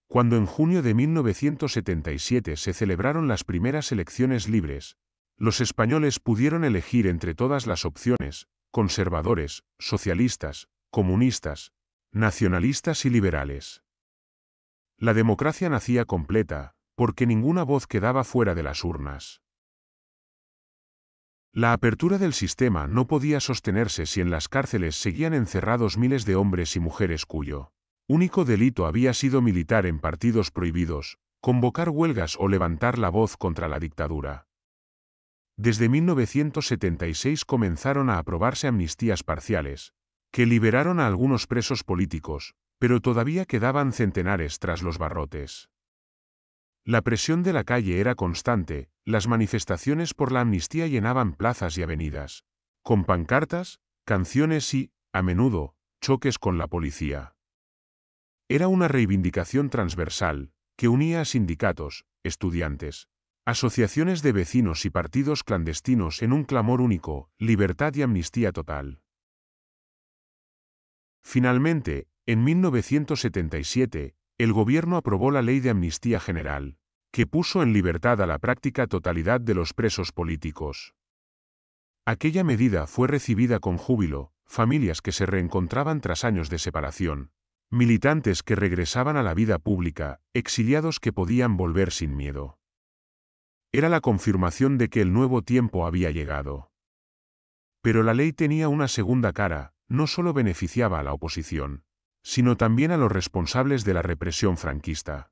Speaker 1: Cuando en junio de 1977 se celebraron las primeras elecciones libres, los españoles pudieron elegir entre todas las opciones: conservadores, socialistas, comunistas, nacionalistas y liberales. La democracia nacía completa, porque ninguna voz quedaba fuera de las urnas. La apertura del sistema no podía sostenerse si en las cárceles seguían encerrados miles de hombres y mujeres cuyo único delito había sido militar en partidos prohibidos, convocar huelgas o levantar la voz contra la dictadura. Desde 1976 comenzaron a aprobarse amnistías parciales, que liberaron a algunos presos políticos, pero todavía quedaban centenares tras los barrotes. La presión de la calle era constante, las manifestaciones por la amnistía llenaban plazas y avenidas, con pancartas, canciones y, a menudo, choques con la policía. Era una reivindicación transversal, que unía a sindicatos, estudiantes, asociaciones de vecinos y partidos clandestinos en un clamor único: libertad y amnistía total. Finalmente, en 1977, el gobierno aprobó la Ley de Amnistía General, que puso en libertad a la práctica totalidad de los presos políticos. Aquella medida fue recibida con júbilo: familias que se reencontraban tras años de separación, militantes que regresaban a la vida pública, exiliados que podían volver sin miedo. Era la confirmación de que el nuevo tiempo había llegado. Pero la ley tenía una segunda cara: no solo beneficiaba a la oposición, sino también a los responsables de la represión franquista.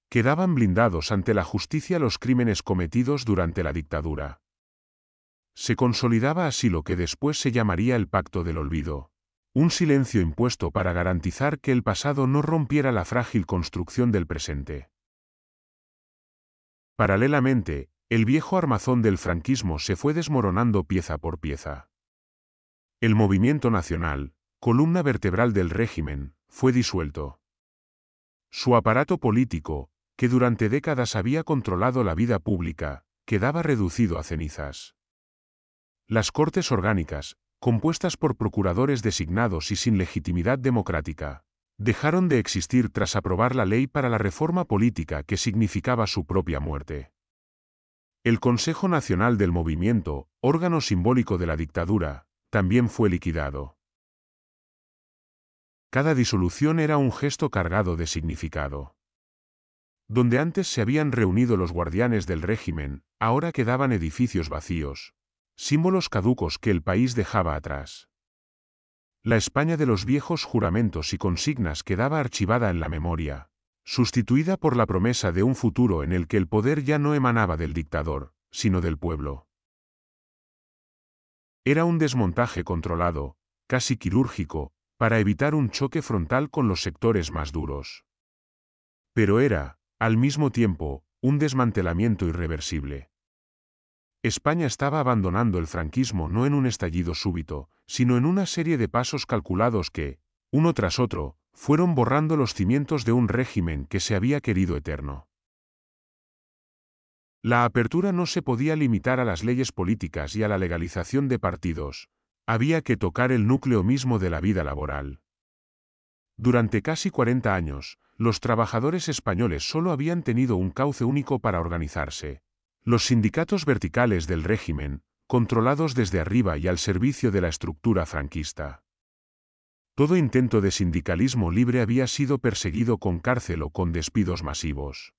Speaker 1: Quedaban blindados ante la justicia los crímenes cometidos durante la dictadura. Se consolidaba así lo que después se llamaría el Pacto del Olvido, un silencio impuesto para garantizar que el pasado no rompiera la frágil construcción del presente. Paralelamente, el viejo armazón del franquismo se fue desmoronando pieza por pieza. El Movimiento Nacional, columna vertebral del régimen, fue disuelto. Su aparato político, que durante décadas había controlado la vida pública, quedaba reducido a cenizas. Las Cortes Orgánicas, compuestas por procuradores designados y sin legitimidad democrática, dejaron de existir tras aprobar la ley para la reforma política que significaba su propia muerte. El Consejo Nacional del Movimiento, órgano simbólico de la dictadura, también fue liquidado. Cada disolución era un gesto cargado de significado. Donde antes se habían reunido los guardianes del régimen, ahora quedaban edificios vacíos, símbolos caducos que el país dejaba atrás. La España de los viejos juramentos y consignas quedaba archivada en la memoria, sustituida por la promesa de un futuro en el que el poder ya no emanaba del dictador, sino del pueblo. Era un desmontaje controlado, casi quirúrgico, para evitar un choque frontal con los sectores más duros. Pero era, al mismo tiempo, un desmantelamiento irreversible. España estaba abandonando el franquismo no en un estallido súbito, sino en una serie de pasos calculados que, uno tras otro, fueron borrando los cimientos de un régimen que se había querido eterno. La apertura no se podía limitar a las leyes políticas y a la legalización de partidos, había que tocar el núcleo mismo de la vida laboral. Durante casi 40 años, los trabajadores españoles solo habían tenido un cauce único para organizarse: los sindicatos verticales del régimen, controlados desde arriba y al servicio de la estructura franquista. Todo intento de sindicalismo libre había sido perseguido con cárcel o con despidos masivos.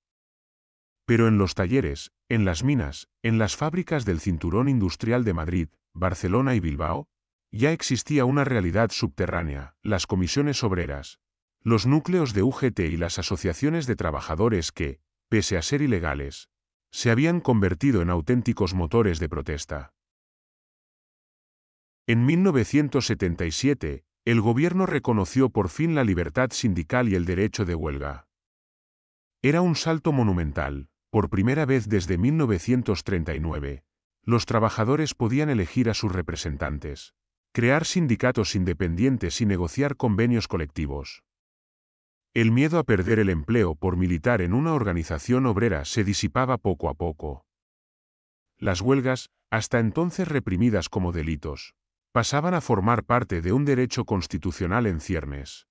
Speaker 1: Pero en los talleres, en las minas, en las fábricas del cinturón industrial de Madrid, Barcelona y Bilbao, ya existía una realidad subterránea: las comisiones obreras, los núcleos de UGT y las asociaciones de trabajadores que, pese a ser ilegales, se habían convertido en auténticos motores de protesta. En 1977, el gobierno reconoció por fin la libertad sindical y el derecho de huelga. Era un salto monumental. Por primera vez desde 1939, los trabajadores podían elegir a sus representantes, crear sindicatos independientes y negociar convenios colectivos. El miedo a perder el empleo por militar en una organización obrera se disipaba poco a poco. Las huelgas, hasta entonces reprimidas como delitos, pasaban a formar parte de un derecho constitucional en ciernes.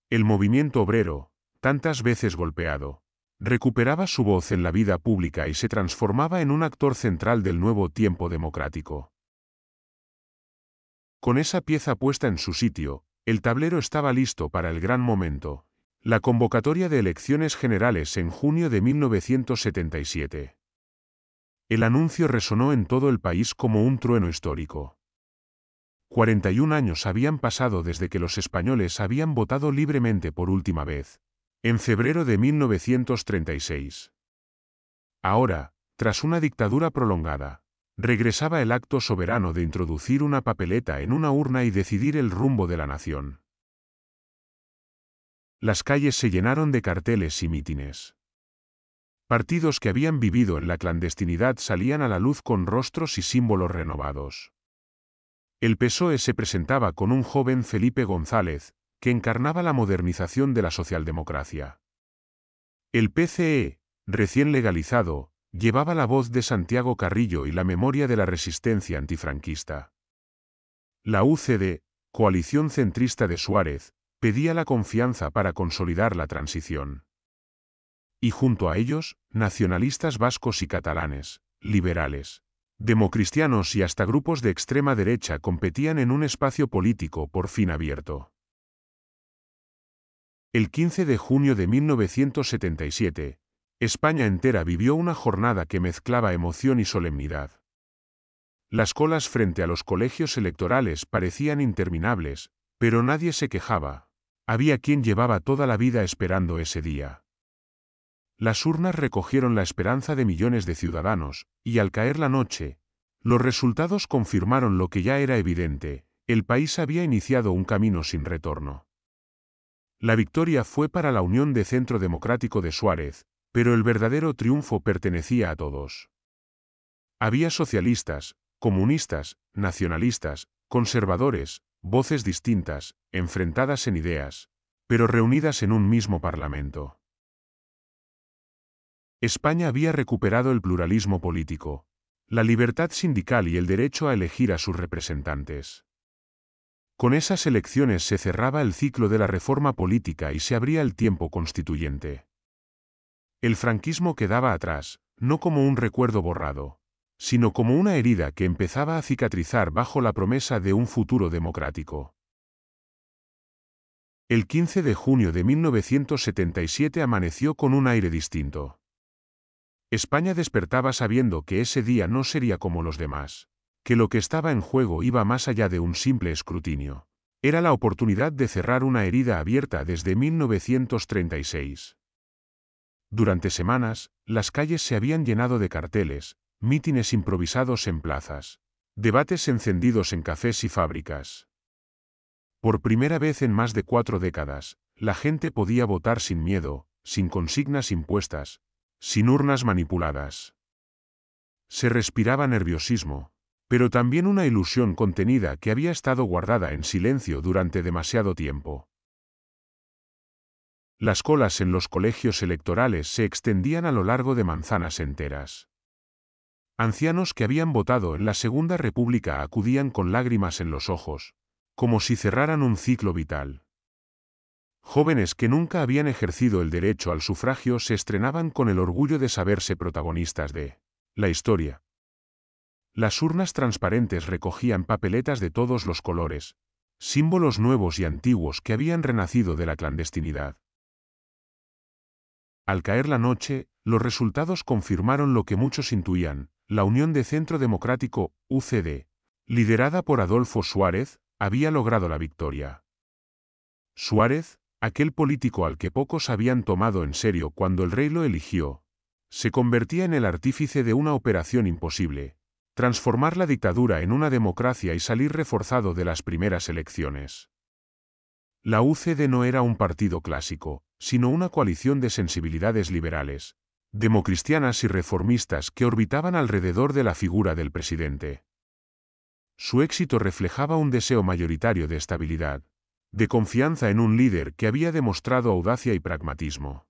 Speaker 1: El movimiento obrero, tantas veces golpeado, recuperaba su voz en la vida pública y se transformaba en un actor central del nuevo tiempo democrático. Con esa pieza puesta en su sitio, el tablero estaba listo para el gran momento: la convocatoria de elecciones generales en junio de 1977. El anuncio resonó en todo el país como un trueno histórico. 41 años habían pasado desde que los españoles habían votado libremente por última vez, en febrero de 1936. Ahora, tras una dictadura prolongada, regresaba el acto soberano de introducir una papeleta en una urna y decidir el rumbo de la nación. Las calles se llenaron de carteles y mítines. Partidos que habían vivido en la clandestinidad salían a la luz con rostros y símbolos renovados. El PSOE se presentaba con un joven Felipe González, que encarnaba la modernización de la socialdemocracia. El PCE, recién legalizado, llevaba la voz de Santiago Carrillo y la memoria de la resistencia antifranquista. La UCD, coalición centrista de Suárez, pedía la confianza para consolidar la transición. Y junto a ellos, nacionalistas vascos y catalanes, liberales, democristianos y hasta grupos de extrema derecha competían en un espacio político por fin abierto. El 15 de junio de 1977, España entera vivió una jornada que mezclaba emoción y solemnidad. Las colas frente a los colegios electorales parecían interminables, pero nadie se quejaba. Había quien llevaba toda la vida esperando ese día. Las urnas recogieron la esperanza de millones de ciudadanos, y al caer la noche, los resultados confirmaron lo que ya era evidente: el país había iniciado un camino sin retorno. La victoria fue para la Unión de Centro Democrático de Suárez, pero el verdadero triunfo pertenecía a todos. Había socialistas, comunistas, nacionalistas, conservadores, voces distintas, enfrentadas en ideas, pero reunidas en un mismo parlamento. España había recuperado el pluralismo político. la libertad sindical y el derecho a elegir a sus representantes. Con esas elecciones se cerraba el ciclo de la reforma política y se abría el tiempo constituyente. El franquismo quedaba atrás, no como un recuerdo borrado, sino como una herida que empezaba a cicatrizar bajo la promesa de un futuro democrático. El 15 de junio de 1977 amaneció con un aire distinto. España despertaba sabiendo que ese día no sería como los demás, que lo que estaba en juego iba más allá de un simple escrutinio. Era la oportunidad de cerrar una herida abierta desde 1936. Durante semanas, las calles se habían llenado de carteles, mítines improvisados en plazas, debates encendidos en cafés y fábricas. Por primera vez en más de 4 décadas, la gente podía votar sin miedo, sin consignas impuestas, sin urnas manipuladas. Se respiraba nerviosismo, pero también una ilusión contenida que había estado guardada en silencio durante demasiado tiempo. Las colas en los colegios electorales se extendían a lo largo de manzanas enteras. Ancianos que habían votado en la Segunda República acudían con lágrimas en los ojos, como si cerraran un ciclo vital. Jóvenes que nunca habían ejercido el derecho al sufragio se estrenaban con el orgullo de saberse protagonistas de la historia. Las urnas transparentes recogían papeletas de todos los colores, símbolos nuevos y antiguos que habían renacido de la clandestinidad. Al caer la noche, los resultados confirmaron lo que muchos intuían: la Unión de Centro Democrático, UCD, liderada por Adolfo Suárez, había logrado la victoria. Suárez, aquel político al que pocos habían tomado en serio cuando el rey lo eligió, se convertía en el artífice de una operación imposible: transformar la dictadura en una democracia y salir reforzado de las primeras elecciones. La UCD no era un partido clásico, sino una coalición de sensibilidades liberales, democristianas y reformistas que orbitaban alrededor de la figura del presidente. Su éxito reflejaba un deseo mayoritario de estabilidad, de confianza en un líder que había demostrado audacia y pragmatismo.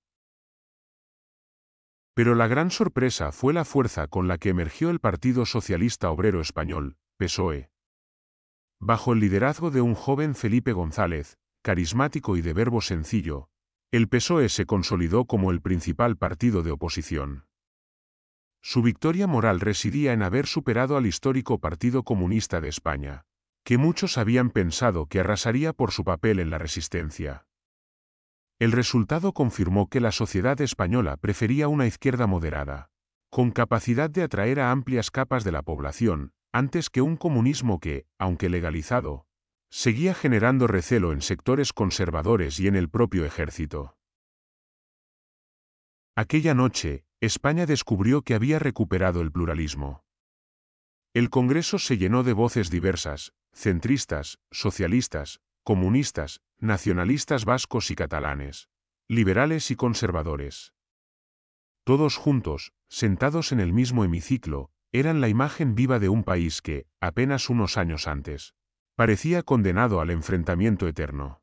Speaker 1: Pero la gran sorpresa fue la fuerza con la que emergió el Partido Socialista Obrero Español, PSOE. Bajo el liderazgo de un joven Felipe González, carismático y de verbo sencillo, el PSOE se consolidó como el principal partido de oposición. Su victoria moral residía en haber superado al histórico Partido Comunista de España, que muchos habían pensado que arrasaría por su papel en la resistencia. El resultado confirmó que la sociedad española prefería una izquierda moderada, con capacidad de atraer a amplias capas de la población, antes que un comunismo que, aunque legalizado, seguía generando recelo en sectores conservadores y en el propio ejército. Aquella noche, España descubrió que había recuperado el pluralismo. El Congreso se llenó de voces diversas: centristas, socialistas, comunistas, nacionalistas vascos y catalanes, liberales y conservadores. Todos juntos, sentados en el mismo hemiciclo, eran la imagen viva de un país que, apenas unos años antes, parecía condenado al enfrentamiento eterno.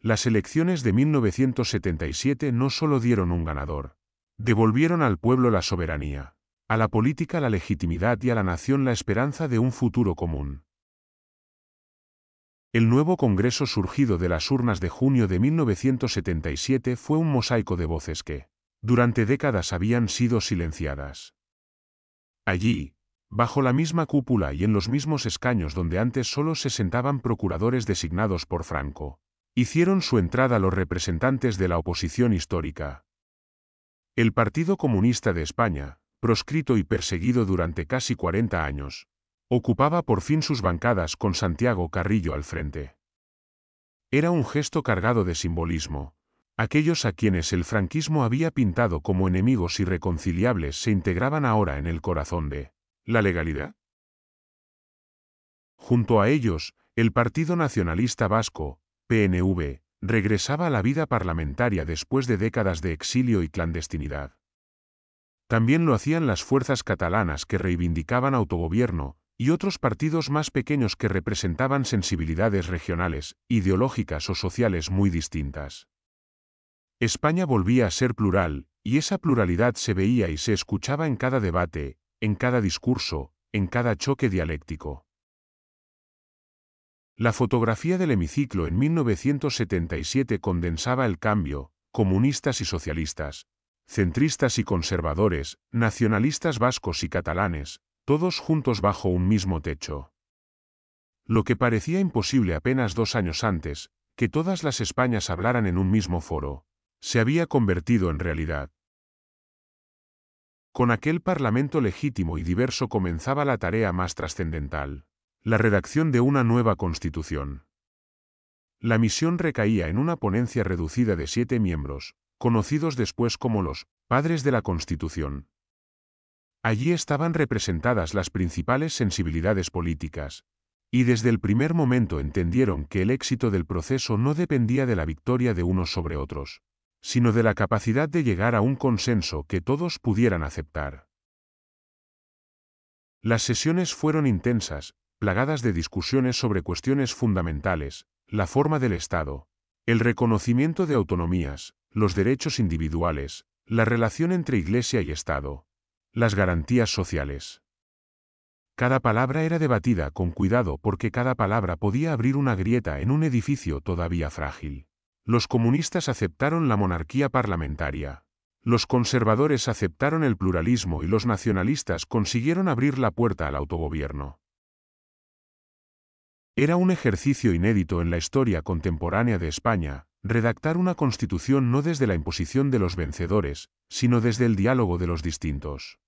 Speaker 1: Las elecciones de 1977 no solo dieron un ganador, devolvieron al pueblo la soberanía, a la política la legitimidad y a la nación la esperanza de un futuro común. El nuevo Congreso surgido de las urnas de junio de 1977 fue un mosaico de voces que, durante décadas habían sido silenciadas. Allí, bajo la misma cúpula y en los mismos escaños donde antes solo se sentaban procuradores designados por Franco, hicieron su entrada los representantes de la oposición histórica. El Partido Comunista de España, proscrito y perseguido durante casi 40 años, ocupaba por fin sus bancadas con Santiago Carrillo al frente. Era un gesto cargado de simbolismo. Aquellos a quienes el franquismo había pintado como enemigos irreconciliables se integraban ahora en el corazón de la legalidad. Junto a ellos, el Partido Nacionalista Vasco, PNV, regresaba a la vida parlamentaria después de décadas de exilio y clandestinidad. También lo hacían las fuerzas catalanas que reivindicaban autogobierno, y otros partidos más pequeños que representaban sensibilidades regionales, ideológicas o sociales muy distintas. España volvía a ser plural, y esa pluralidad se veía y se escuchaba en cada debate, en cada discurso, en cada choque dialéctico. La fotografía del hemiciclo en 1977 condensaba el cambio: comunistas y socialistas, centristas y conservadores, nacionalistas vascos y catalanes, todos juntos bajo un mismo techo. Lo que parecía imposible apenas 2 años antes, que todas las Españas hablaran en un mismo foro, se había convertido en realidad. Con aquel Parlamento legítimo y diverso comenzaba la tarea más trascendental: la redacción de una nueva Constitución. La misión recaía en una ponencia reducida de 7 miembros, conocidos después como los Padres de la Constitución. Allí estaban representadas las principales sensibilidades políticas, y desde el primer momento entendieron que el éxito del proceso no dependía de la victoria de unos sobre otros, sino de la capacidad de llegar a un consenso que todos pudieran aceptar. Las sesiones fueron intensas, plagadas de discusiones sobre cuestiones fundamentales: la forma del Estado, el reconocimiento de autonomías, los derechos individuales, la relación entre Iglesia y Estado, las garantías sociales. Cada palabra era debatida con cuidado porque cada palabra podía abrir una grieta en un edificio todavía frágil. Los comunistas aceptaron la monarquía parlamentaria. Los conservadores aceptaron el pluralismo y los nacionalistas consiguieron abrir la puerta al autogobierno. Era un ejercicio inédito en la historia contemporánea de España, redactar una constitución no desde la imposición de los vencedores, sino desde el diálogo de los distintos.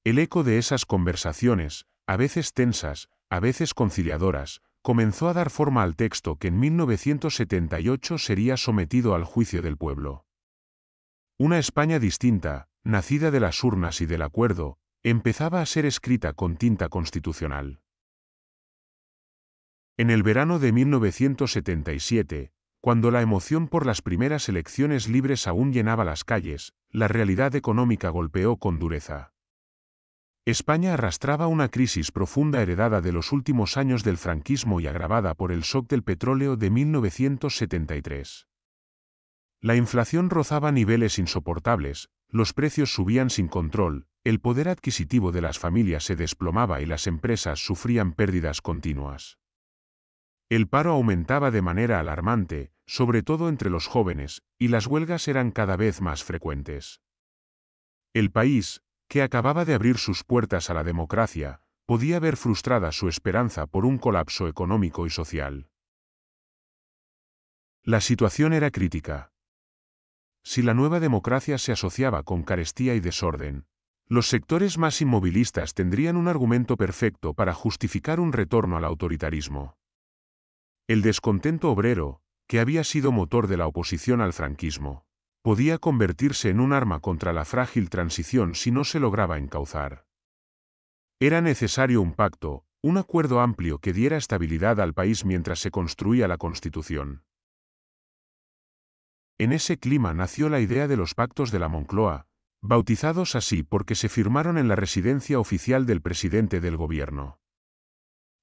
Speaker 1: El eco de esas conversaciones, a veces tensas, a veces conciliadoras, comenzó a dar forma al texto que en 1978 sería sometido al juicio del pueblo. Una España distinta, nacida de las urnas y del acuerdo, empezaba a ser escrita con tinta constitucional. En el verano de 1977, cuando la emoción por las primeras elecciones libres aún llenaba las calles, la realidad económica golpeó con dureza. España arrastraba una crisis profunda heredada de los últimos años del franquismo y agravada por el shock del petróleo de 1973. La inflación rozaba niveles insoportables, los precios subían sin control, el poder adquisitivo de las familias se desplomaba y las empresas sufrían pérdidas continuas. El paro aumentaba de manera alarmante, sobre todo entre los jóvenes, y las huelgas eran cada vez más frecuentes. El país, que acababa de abrir sus puertas a la democracia, podía ver frustrada su esperanza por un colapso económico y social. La situación era crítica. Si la nueva democracia se asociaba con carestía y desorden, los sectores más inmovilistas tendrían un argumento perfecto para justificar un retorno al autoritarismo. El descontento obrero, que había sido motor de la oposición al franquismo, podía convertirse en un arma contra la frágil transición si no se lograba encauzar. Era necesario un pacto, un acuerdo amplio que diera estabilidad al país mientras se construía la Constitución. En ese clima nació la idea de los Pactos de la Moncloa, bautizados así porque se firmaron en la residencia oficial del presidente del gobierno.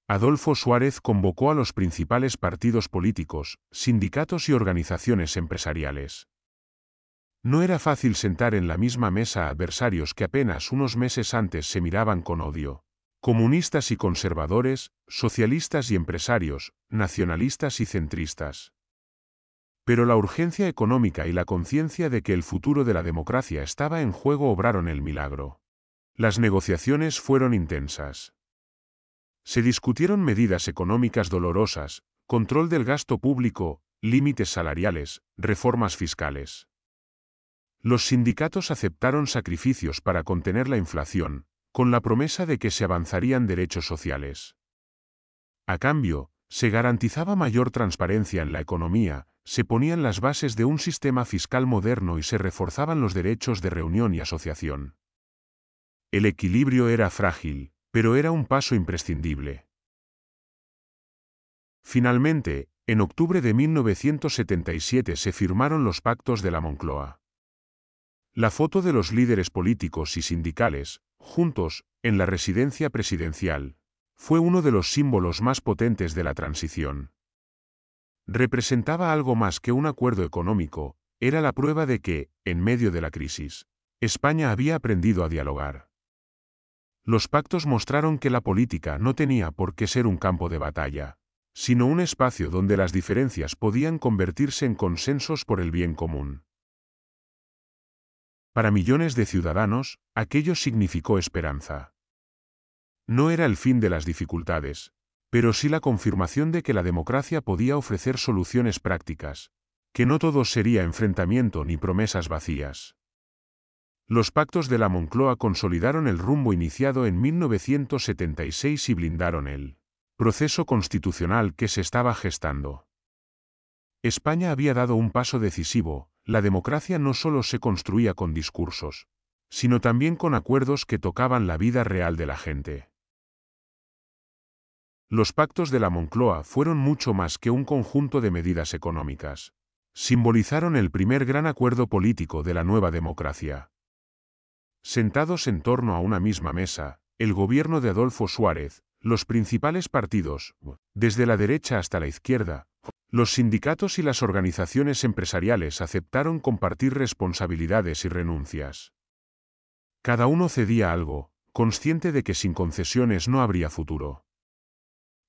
Speaker 1: Adolfo Suárez convocó a los principales partidos políticos, sindicatos y organizaciones empresariales. No era fácil sentar en la misma mesa a adversarios que apenas unos meses antes se miraban con odio: comunistas y conservadores, socialistas y empresarios, nacionalistas y centristas. Pero la urgencia económica y la conciencia de que el futuro de la democracia estaba en juego obraron el milagro. Las negociaciones fueron intensas. Se discutieron medidas económicas dolorosas: control del gasto público, límites salariales, reformas fiscales. Los sindicatos aceptaron sacrificios para contener la inflación, con la promesa de que se avanzarían derechos sociales. A cambio, se garantizaba mayor transparencia en la economía, se ponían las bases de un sistema fiscal moderno y se reforzaban los derechos de reunión y asociación. El equilibrio era frágil, pero era un paso imprescindible. Finalmente, en octubre de 1977 se firmaron los Pactos de la Moncloa. La foto de los líderes políticos y sindicales, juntos, en la residencia presidencial, fue uno de los símbolos más potentes de la transición. Representaba algo más que un acuerdo económico, era la prueba de que, en medio de la crisis, España había aprendido a dialogar. Los pactos mostraron que la política no tenía por qué ser un campo de batalla, sino un espacio donde las diferencias podían convertirse en consensos por el bien común. Para millones de ciudadanos, aquello significó esperanza. No era el fin de las dificultades, pero sí la confirmación de que la democracia podía ofrecer soluciones prácticas, que no todo sería enfrentamiento ni promesas vacías. Los pactos de la Moncloa consolidaron el rumbo iniciado en 1976 y blindaron el proceso constitucional que se estaba gestando. España había dado un paso decisivo. La democracia no solo se construía con discursos, sino también con acuerdos que tocaban la vida real de la gente. Los pactos de la Moncloa fueron mucho más que un conjunto de medidas económicas. Simbolizaron el primer gran acuerdo político de la nueva democracia. Sentados en torno a una misma mesa, el gobierno de Adolfo Suárez, los principales partidos, desde la derecha hasta la izquierda, los sindicatos y las organizaciones empresariales aceptaron compartir responsabilidades y renuncias. Cada uno cedía algo, consciente de que sin concesiones no habría futuro.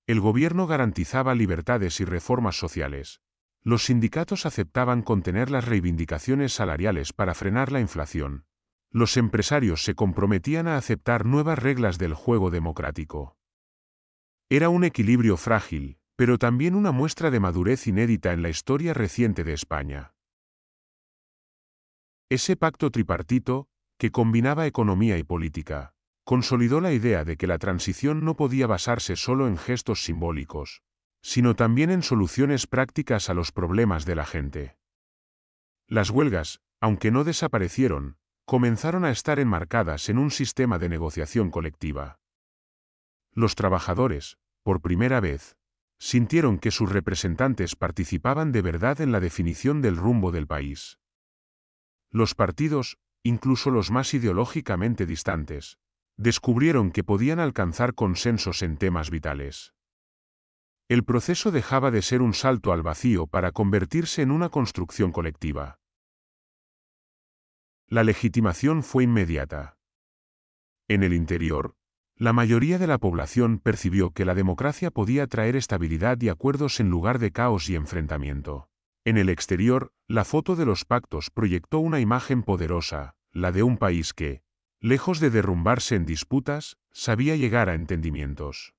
Speaker 1: El gobierno garantizaba libertades y reformas sociales. Los sindicatos aceptaban contener las reivindicaciones salariales para frenar la inflación. Los empresarios se comprometían a aceptar nuevas reglas del juego democrático. Era un equilibrio frágil, pero también una muestra de madurez inédita en la historia reciente de España. Ese pacto tripartito, que combinaba economía y política, consolidó la idea de que la transición no podía basarse solo en gestos simbólicos, sino también en soluciones prácticas a los problemas de la gente. Las huelgas, aunque no desaparecieron, comenzaron a estar enmarcadas en un sistema de negociación colectiva. Los trabajadores, por primera vez, sintieron que sus representantes participaban de verdad en la definición del rumbo del país. Los partidos, incluso los más ideológicamente distantes, descubrieron que podían alcanzar consensos en temas vitales. El proceso dejaba de ser un salto al vacío para convertirse en una construcción colectiva. La legitimación fue inmediata. En el interior, la mayoría de la población percibió que la democracia podía traer estabilidad y acuerdos en lugar de caos y enfrentamiento. En el exterior, la foto de los pactos proyectó una imagen poderosa, la de un país que, lejos de derrumbarse en disputas, sabía llegar a entendimientos.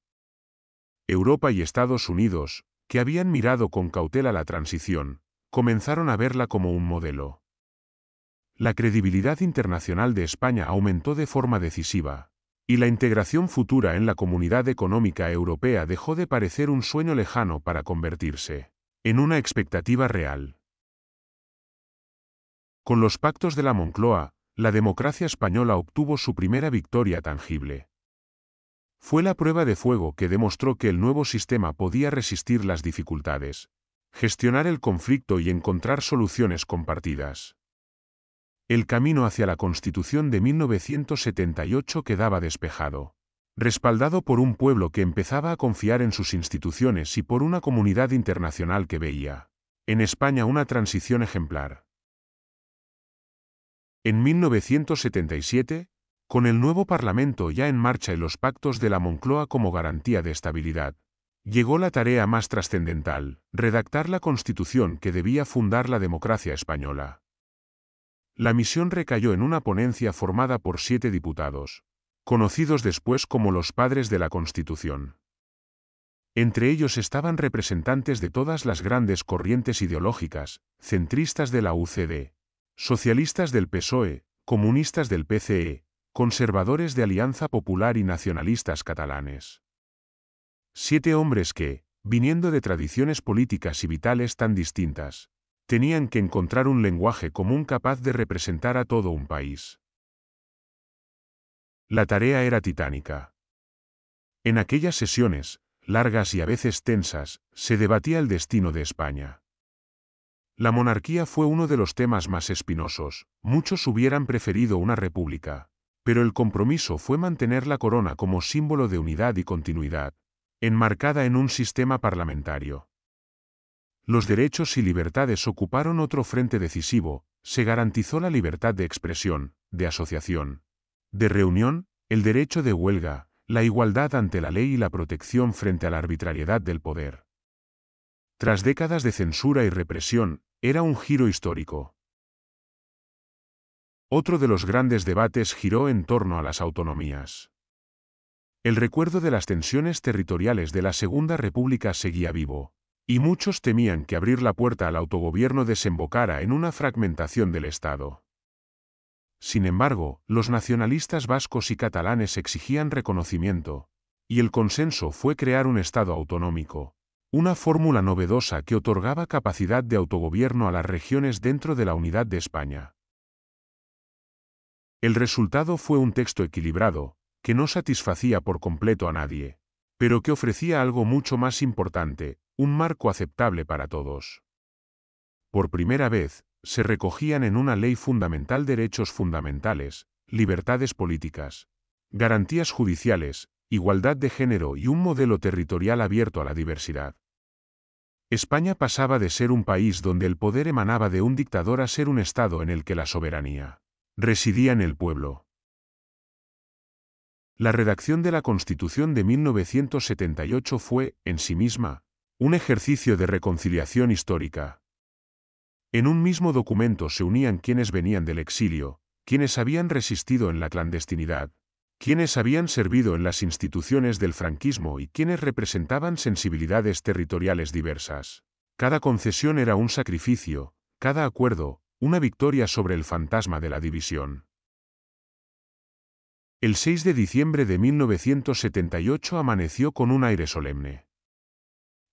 Speaker 1: Europa y Estados Unidos, que habían mirado con cautela la transición, comenzaron a verla como un modelo. La credibilidad internacional de España aumentó de forma decisiva, y la integración futura en la Comunidad Económica Europea dejó de parecer un sueño lejano para convertirse en una expectativa real. Con los pactos de la Moncloa, la democracia española obtuvo su primera victoria tangible. Fue la prueba de fuego que demostró que el nuevo sistema podía resistir las dificultades, gestionar el conflicto y encontrar soluciones compartidas. El camino hacia la Constitución de 1978 quedaba despejado, respaldado por un pueblo que empezaba a confiar en sus instituciones y por una comunidad internacional que veía en España una transición ejemplar. En 1977, con el nuevo Parlamento ya en marcha y los pactos de la Moncloa como garantía de estabilidad, llegó la tarea más trascendental: redactar la Constitución que debía fundar la democracia española. La misión recayó en una ponencia formada por 7 diputados, conocidos después como los Padres de la Constitución. Entre ellos estaban representantes de todas las grandes corrientes ideológicas: centristas de la UCD, socialistas del PSOE, comunistas del PCE, conservadores de Alianza Popular y nacionalistas catalanes. 7 hombres que, viniendo de tradiciones políticas y vitales tan distintas, tenían que encontrar un lenguaje común capaz de representar a todo un país. La tarea era titánica. En aquellas sesiones, largas y a veces tensas, se debatía el destino de España. La monarquía fue uno de los temas más espinosos. Muchos hubieran preferido una república, pero el compromiso fue mantener la corona como símbolo de unidad y continuidad, enmarcada en un sistema parlamentario. Los derechos y libertades ocuparon otro frente decisivo. Se garantizó la libertad de expresión, de asociación, de reunión, el derecho de huelga, la igualdad ante la ley y la protección frente a la arbitrariedad del poder. Tras décadas de censura y represión, era un giro histórico. Otro de los grandes debates giró en torno a las autonomías. El recuerdo de las tensiones territoriales de la Segunda República seguía vivo, y muchos temían que abrir la puerta al autogobierno desembocara en una fragmentación del Estado. Sin embargo, los nacionalistas vascos y catalanes exigían reconocimiento, y el consenso fue crear un Estado autonómico, una fórmula novedosa que otorgaba capacidad de autogobierno a las regiones dentro de la unidad de España. El resultado fue un texto equilibrado, que no satisfacía por completo a nadie, pero que ofrecía algo mucho más importante, un marco aceptable para todos. Por primera vez, se recogían en una ley fundamental derechos fundamentales, libertades políticas, garantías judiciales, igualdad de género y un modelo territorial abierto a la diversidad. España pasaba de ser un país donde el poder emanaba de un dictador a ser un Estado en el que la soberanía residía en el pueblo. La redacción de la Constitución de 1978 fue, en sí misma, un ejercicio de reconciliación histórica. En un mismo documento se unían quienes venían del exilio, quienes habían resistido en la clandestinidad, quienes habían servido en las instituciones del franquismo y quienes representaban sensibilidades territoriales diversas. Cada concesión era un sacrificio, cada acuerdo, una victoria sobre el fantasma de la división. El 6 de diciembre de 1978 amaneció con un aire solemne.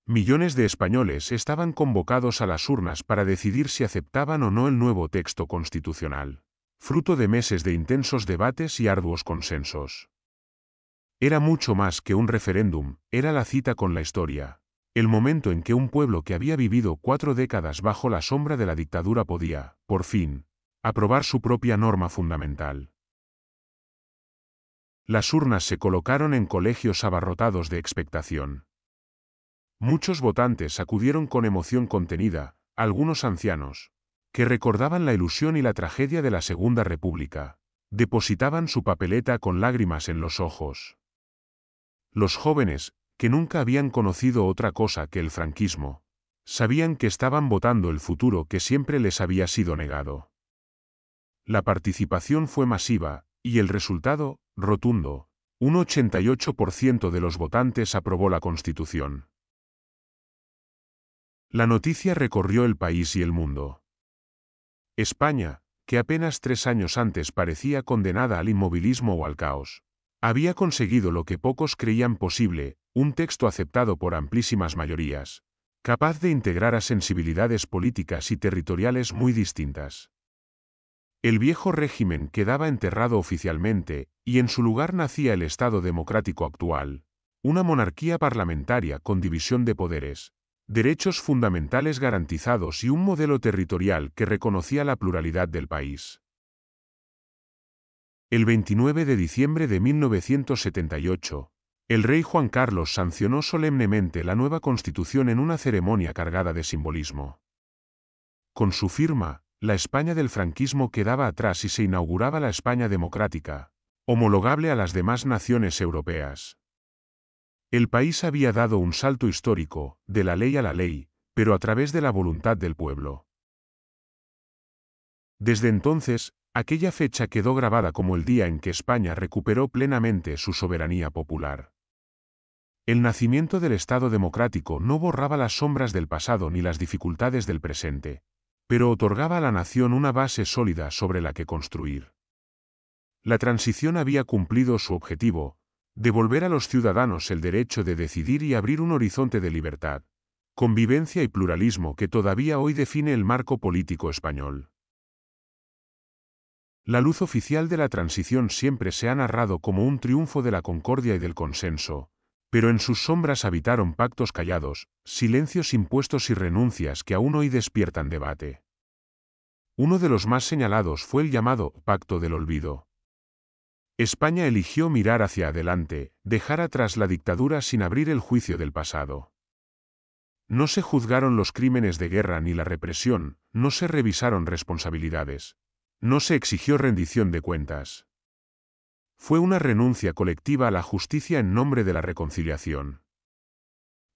Speaker 1: Millones de españoles estaban convocados a las urnas para decidir si aceptaban o no el nuevo texto constitucional, fruto de meses de intensos debates y arduos consensos. Era mucho más que un referéndum, era la cita con la historia, el momento en que un pueblo que había vivido 4 décadas bajo la sombra de la dictadura podía, por fin, aprobar su propia norma fundamental. Las urnas se colocaron en colegios abarrotados de expectación. Muchos votantes acudieron con emoción contenida, algunos ancianos, que recordaban la ilusión y la tragedia de la Segunda República, depositaban su papeleta con lágrimas en los ojos. Los jóvenes, que nunca habían conocido otra cosa que el franquismo, sabían que estaban votando el futuro que siempre les había sido negado. La participación fue masiva, y el resultado, rotundo. Un 88% de los votantes aprobó la Constitución. La noticia recorrió el país y el mundo. España, que apenas 3 años antes parecía condenada al inmovilismo o al caos, había conseguido lo que pocos creían posible, un texto aceptado por amplísimas mayorías, capaz de integrar a sensibilidades políticas y territoriales muy distintas. El viejo régimen quedaba enterrado oficialmente, y en su lugar nacía el Estado democrático actual, una monarquía parlamentaria con división de poderes, derechos fundamentales garantizados y un modelo territorial que reconocía la pluralidad del país. El 29 de diciembre de 1978, el rey Juan Carlos sancionó solemnemente la nueva Constitución en una ceremonia cargada de simbolismo. Con su firma, la España del franquismo quedaba atrás y se inauguraba la España democrática, homologable a las demás naciones europeas. El país había dado un salto histórico, de la ley a la ley, pero a través de la voluntad del pueblo. Desde entonces, aquella fecha quedó grabada como el día en que España recuperó plenamente su soberanía popular. El nacimiento del Estado democrático no borraba las sombras del pasado ni las dificultades del presente, pero otorgaba a la nación una base sólida sobre la que construir. La transición había cumplido su objetivo, devolver a los ciudadanos el derecho de decidir y abrir un horizonte de libertad, convivencia y pluralismo que todavía hoy define el marco político español. La luz oficial de la transición siempre se ha narrado como un triunfo de la concordia y del consenso, pero en sus sombras habitaron pactos callados, silencios impuestos y renuncias que aún hoy despiertan debate. Uno de los más señalados fue el llamado Pacto del Olvido. España eligió mirar hacia adelante, dejar atrás la dictadura sin abrir el juicio del pasado. No se juzgaron los crímenes de guerra ni la represión, no se revisaron responsabilidades. No se exigió rendición de cuentas. Fue una renuncia colectiva a la justicia en nombre de la reconciliación.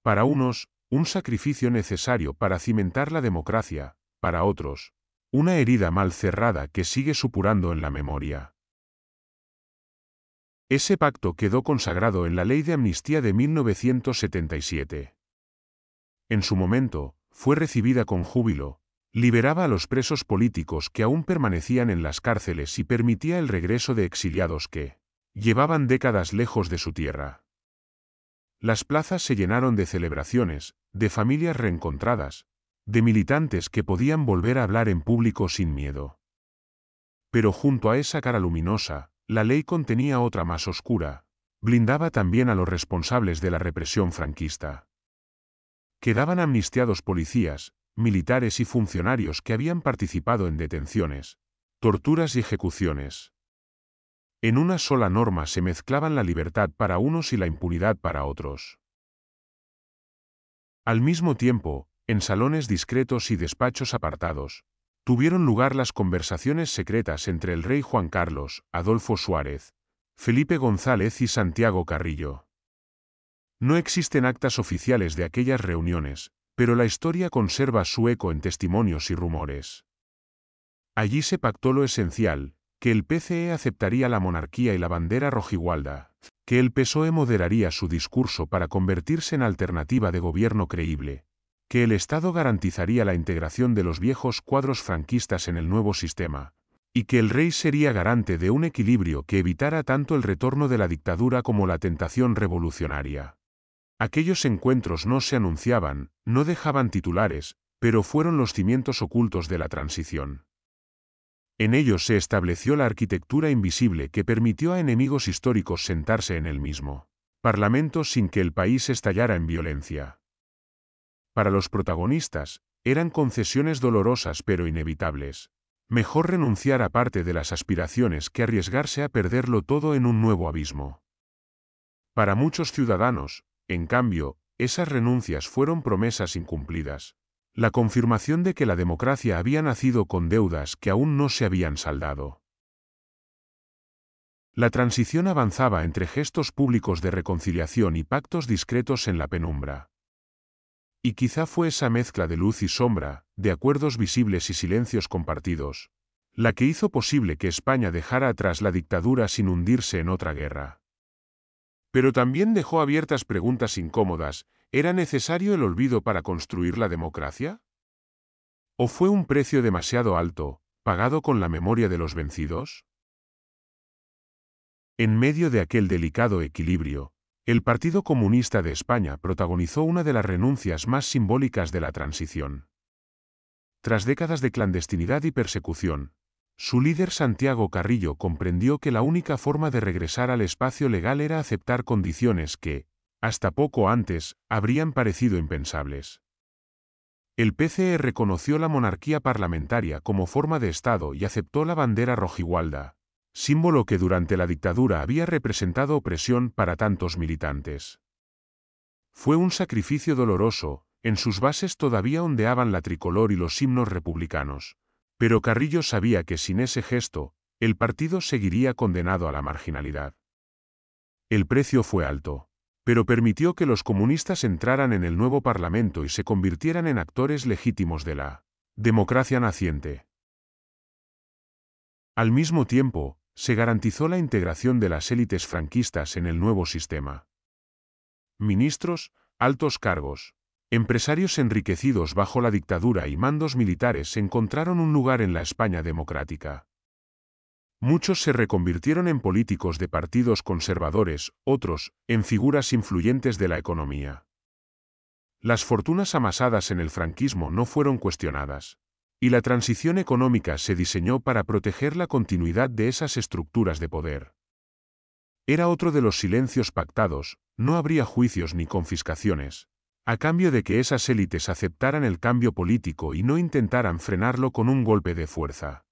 Speaker 1: Para unos, un sacrificio necesario para cimentar la democracia, para otros, una herida mal cerrada que sigue supurando en la memoria. Ese pacto quedó consagrado en la Ley de Amnistía de 1977. En su momento, fue recibida con júbilo, liberaba a los presos políticos que aún permanecían en las cárceles y permitía el regreso de exiliados que llevaban décadas lejos de su tierra. Las plazas se llenaron de celebraciones, de familias reencontradas, de militantes que podían volver a hablar en público sin miedo. Pero junto a esa cara luminosa, la ley contenía otra más oscura, blindaba también a los responsables de la represión franquista. Quedaban amnistiados policías, militares y funcionarios que habían participado en detenciones, torturas y ejecuciones. En una sola norma se mezclaban la libertad para unos y la impunidad para otros. Al mismo tiempo, en salones discretos y despachos apartados, tuvieron lugar las conversaciones secretas entre el rey Juan Carlos, Adolfo Suárez, Felipe González y Santiago Carrillo. No existen actas oficiales de aquellas reuniones, pero la historia conserva su eco en testimonios y rumores. Allí se pactó lo esencial, que el PCE aceptaría la monarquía y la bandera rojigualda, que el PSOE moderaría su discurso para convertirse en alternativa de gobierno creíble, que el Estado garantizaría la integración de los viejos cuadros franquistas en el nuevo sistema, y que el rey sería garante de un equilibrio que evitara tanto el retorno de la dictadura como la tentación revolucionaria. Aquellos encuentros no se anunciaban, no dejaban titulares, pero fueron los cimientos ocultos de la transición. En ellos se estableció la arquitectura invisible que permitió a enemigos históricos sentarse en el mismo parlamento sin que el país estallara en violencia. Para los protagonistas, eran concesiones dolorosas pero inevitables. Mejor renunciar a parte de las aspiraciones que arriesgarse a perderlo todo en un nuevo abismo. Para muchos ciudadanos, en cambio, esas renuncias fueron promesas incumplidas. La confirmación de que la democracia había nacido con deudas que aún no se habían saldado. La transición avanzaba entre gestos públicos de reconciliación y pactos discretos en la penumbra. Y quizá fue esa mezcla de luz y sombra, de acuerdos visibles y silencios compartidos, la que hizo posible que España dejara atrás la dictadura sin hundirse en otra guerra. Pero también dejó abiertas preguntas incómodas. ¿Era necesario el olvido para construir la democracia? ¿O fue un precio demasiado alto, pagado con la memoria de los vencidos? En medio de aquel delicado equilibrio, el Partido Comunista de España protagonizó una de las renuncias más simbólicas de la transición. Tras décadas de clandestinidad y persecución, su líder Santiago Carrillo comprendió que la única forma de regresar al espacio legal era aceptar condiciones que, hasta poco antes, habrían parecido impensables. El PCE reconoció la monarquía parlamentaria como forma de Estado y aceptó la bandera rojigualda, símbolo que durante la dictadura había representado opresión para tantos militantes. Fue un sacrificio doloroso, en sus bases todavía ondeaban la tricolor y los himnos republicanos, pero Carrillo sabía que sin ese gesto, el partido seguiría condenado a la marginalidad. El precio fue alto, pero permitió que los comunistas entraran en el nuevo Parlamento y se convirtieran en actores legítimos de la democracia naciente. Al mismo tiempo, se garantizó la integración de las élites franquistas en el nuevo sistema. Ministros, altos cargos, empresarios enriquecidos bajo la dictadura y mandos militares encontraron un lugar en la España democrática. Muchos se reconvirtieron en políticos de partidos conservadores, otros, en figuras influyentes de la economía. Las fortunas amasadas en el franquismo no fueron cuestionadas, y la transición económica se diseñó para proteger la continuidad de esas estructuras de poder. Era otro de los silencios pactados, no habría juicios ni confiscaciones, a cambio de que esas élites aceptaran el cambio político y no intentaran frenarlo con un golpe de fuerza.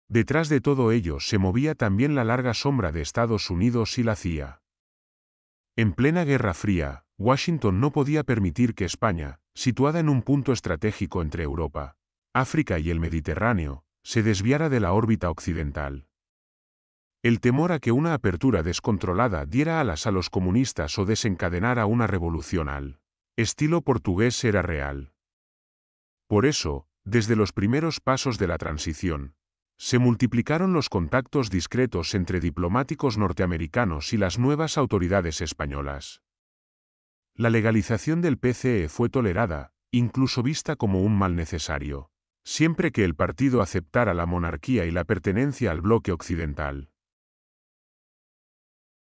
Speaker 1: Detrás de todo ello se movía también la larga sombra de Estados Unidos y la CIA. En plena Guerra Fría, Washington no podía permitir que España, situada en un punto estratégico entre Europa, África y el Mediterráneo, se desviara de la órbita occidental. El temor a que una apertura descontrolada diera alas a los comunistas o desencadenara una revolución al estilo portugués era real. Por eso, desde los primeros pasos de la transición, se multiplicaron los contactos discretos entre diplomáticos norteamericanos y las nuevas autoridades españolas. La legalización del PCE fue tolerada, incluso vista como un mal necesario, siempre que el partido aceptara la monarquía y la pertenencia al bloque occidental.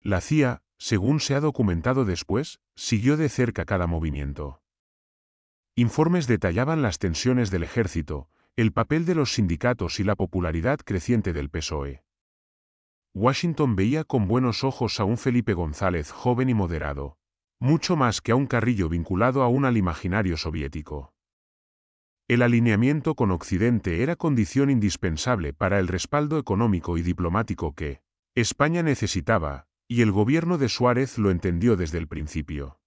Speaker 1: La CIA, según se ha documentado después, siguió de cerca cada movimiento. Informes detallaban las tensiones del ejército, el papel de los sindicatos y la popularidad creciente del PSOE. Washington veía con buenos ojos a un Felipe González joven y moderado, mucho más que a un Carrillo vinculado aún al imaginario soviético. El alineamiento con Occidente era condición indispensable para el respaldo económico y diplomático que España necesitaba, y el gobierno de Suárez lo entendió desde el principio.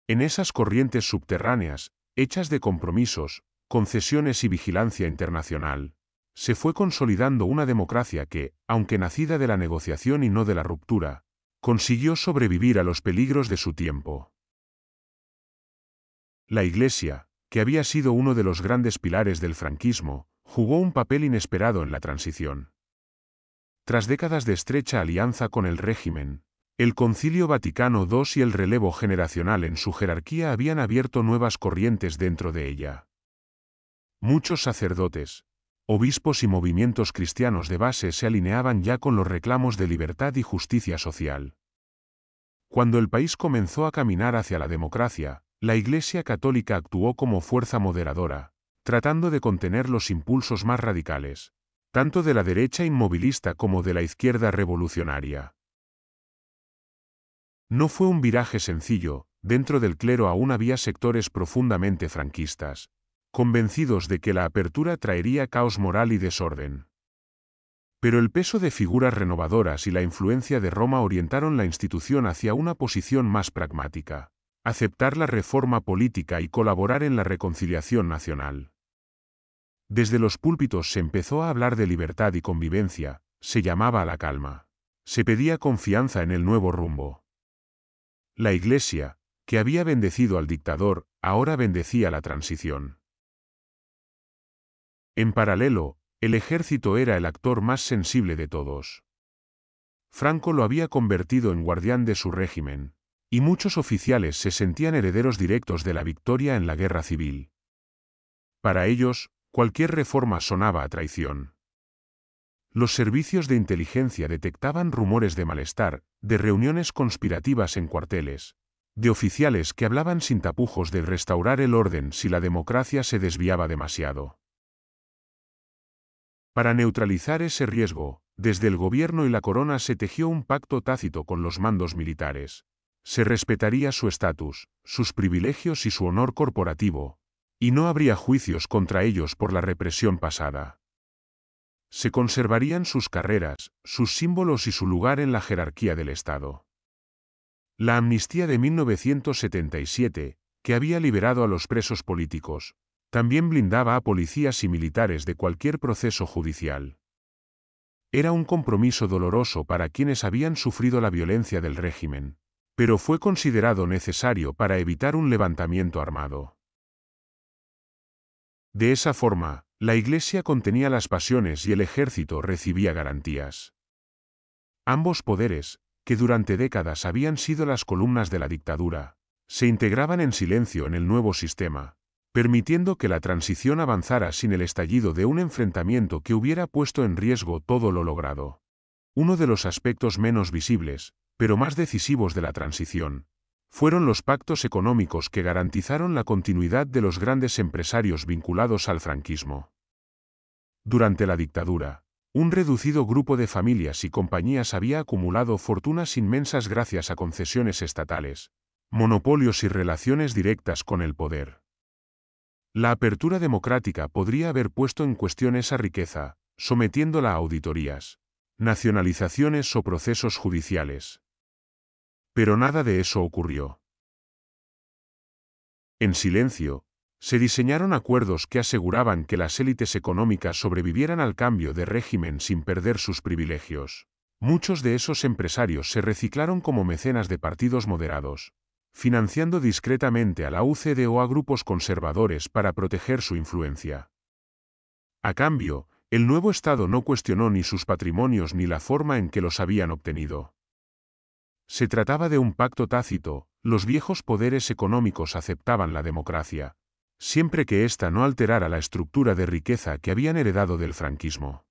Speaker 1: En esas corrientes subterráneas, hechas de compromisos, concesiones y vigilancia internacional, se fue consolidando una democracia que, aunque nacida de la negociación y no de la ruptura, consiguió sobrevivir a los peligros de su tiempo. La Iglesia, que había sido uno de los grandes pilares del franquismo, jugó un papel inesperado en la transición. Tras décadas de estrecha alianza con el régimen, el Concilio Vaticano II y el relevo generacional en su jerarquía habían abierto nuevas corrientes dentro de ella. Muchos sacerdotes, obispos y movimientos cristianos de base se alineaban ya con los reclamos de libertad y justicia social. Cuando el país comenzó a caminar hacia la democracia, la Iglesia Católica actuó como fuerza moderadora, tratando de contener los impulsos más radicales, tanto de la derecha inmovilista como de la izquierda revolucionaria. No fue un viraje sencillo, dentro del clero aún había sectores profundamente franquistas, convencidos de que la apertura traería caos moral y desorden. Pero el peso de figuras renovadoras y la influencia de Roma orientaron la institución hacia una posición más pragmática: aceptar la reforma política y colaborar en la reconciliación nacional. Desde los púlpitos se empezó a hablar de libertad y convivencia, se llamaba a la calma. Se pedía confianza en el nuevo rumbo. La Iglesia, que había bendecido al dictador, ahora bendecía la transición. En paralelo, el ejército era el actor más sensible de todos. Franco lo había convertido en guardián de su régimen, y muchos oficiales se sentían herederos directos de la victoria en la guerra civil. Para ellos, cualquier reforma sonaba a traición. Los servicios de inteligencia detectaban rumores de malestar, de reuniones conspirativas en cuarteles, de oficiales que hablaban sin tapujos de restaurar el orden si la democracia se desviaba demasiado. Para neutralizar ese riesgo, desde el gobierno y la corona se tejió un pacto tácito con los mandos militares. Se respetaría su estatus, sus privilegios y su honor corporativo, y no habría juicios contra ellos por la represión pasada. Se conservarían sus carreras, sus símbolos y su lugar en la jerarquía del Estado. La amnistía de 1977, que había liberado a los presos políticos, también blindaba a policías y militares de cualquier proceso judicial. Era un compromiso doloroso para quienes habían sufrido la violencia del régimen, pero fue considerado necesario para evitar un levantamiento armado. De esa forma, la Iglesia contenía las pasiones y el ejército recibía garantías. Ambos poderes, que durante décadas habían sido las columnas de la dictadura, se integraban en silencio en el nuevo sistema, permitiendo que la transición avanzara sin el estallido de un enfrentamiento que hubiera puesto en riesgo todo lo logrado. Uno de los aspectos menos visibles, pero más decisivos de la transición, fueron los pactos económicos que garantizaron la continuidad de los grandes empresarios vinculados al franquismo. Durante la dictadura, un reducido grupo de familias y compañías había acumulado fortunas inmensas gracias a concesiones estatales, monopolios y relaciones directas con el poder. La apertura democrática podría haber puesto en cuestión esa riqueza, sometiéndola a auditorías, nacionalizaciones o procesos judiciales. Pero nada de eso ocurrió. En silencio, Se diseñaron acuerdos que aseguraban que las élites económicas sobrevivieran al cambio de régimen sin perder sus privilegios. Muchos de esos empresarios se reciclaron como mecenas de partidos moderados, financiando discretamente a la UCD o a grupos conservadores para proteger su influencia. A cambio, el nuevo Estado no cuestionó ni sus patrimonios ni la forma en que los habían obtenido. Se trataba de un pacto tácito, los viejos poderes económicos aceptaban la democracia, siempre que ésta no alterara la estructura de riqueza que habían heredado del franquismo.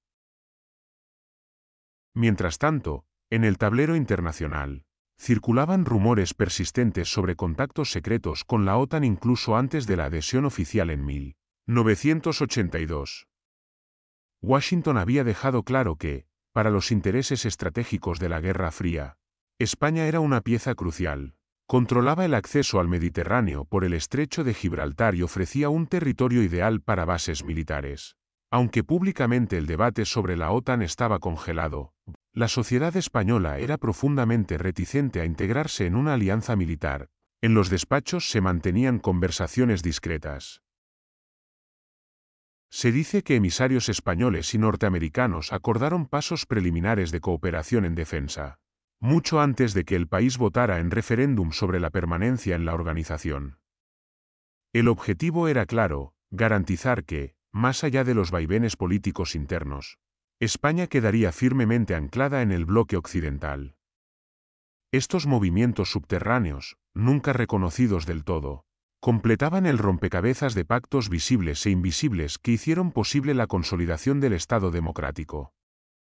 Speaker 1: Mientras tanto, en el tablero internacional, circulaban rumores persistentes sobre contactos secretos con la OTAN incluso antes de la adhesión oficial en 1982. Washington había dejado claro que, para los intereses estratégicos de la Guerra Fría, España era una pieza crucial. Controlaba el acceso al Mediterráneo por el estrecho de Gibraltar y ofrecía un territorio ideal para bases militares. Aunque públicamente el debate sobre la OTAN estaba congelado, la sociedad española era profundamente reticente a integrarse en una alianza militar. En los despachos se mantenían conversaciones discretas. Se dice que emisarios españoles y norteamericanos acordaron pasos preliminares de cooperación en defensa, mucho antes de que el país votara en referéndum sobre la permanencia en la organización. El objetivo era claro: garantizar que, más allá de los vaivenes políticos internos, España quedaría firmemente anclada en el bloque occidental. Estos movimientos subterráneos, nunca reconocidos del todo, completaban el rompecabezas de pactos visibles e invisibles que hicieron posible la consolidación del Estado democrático.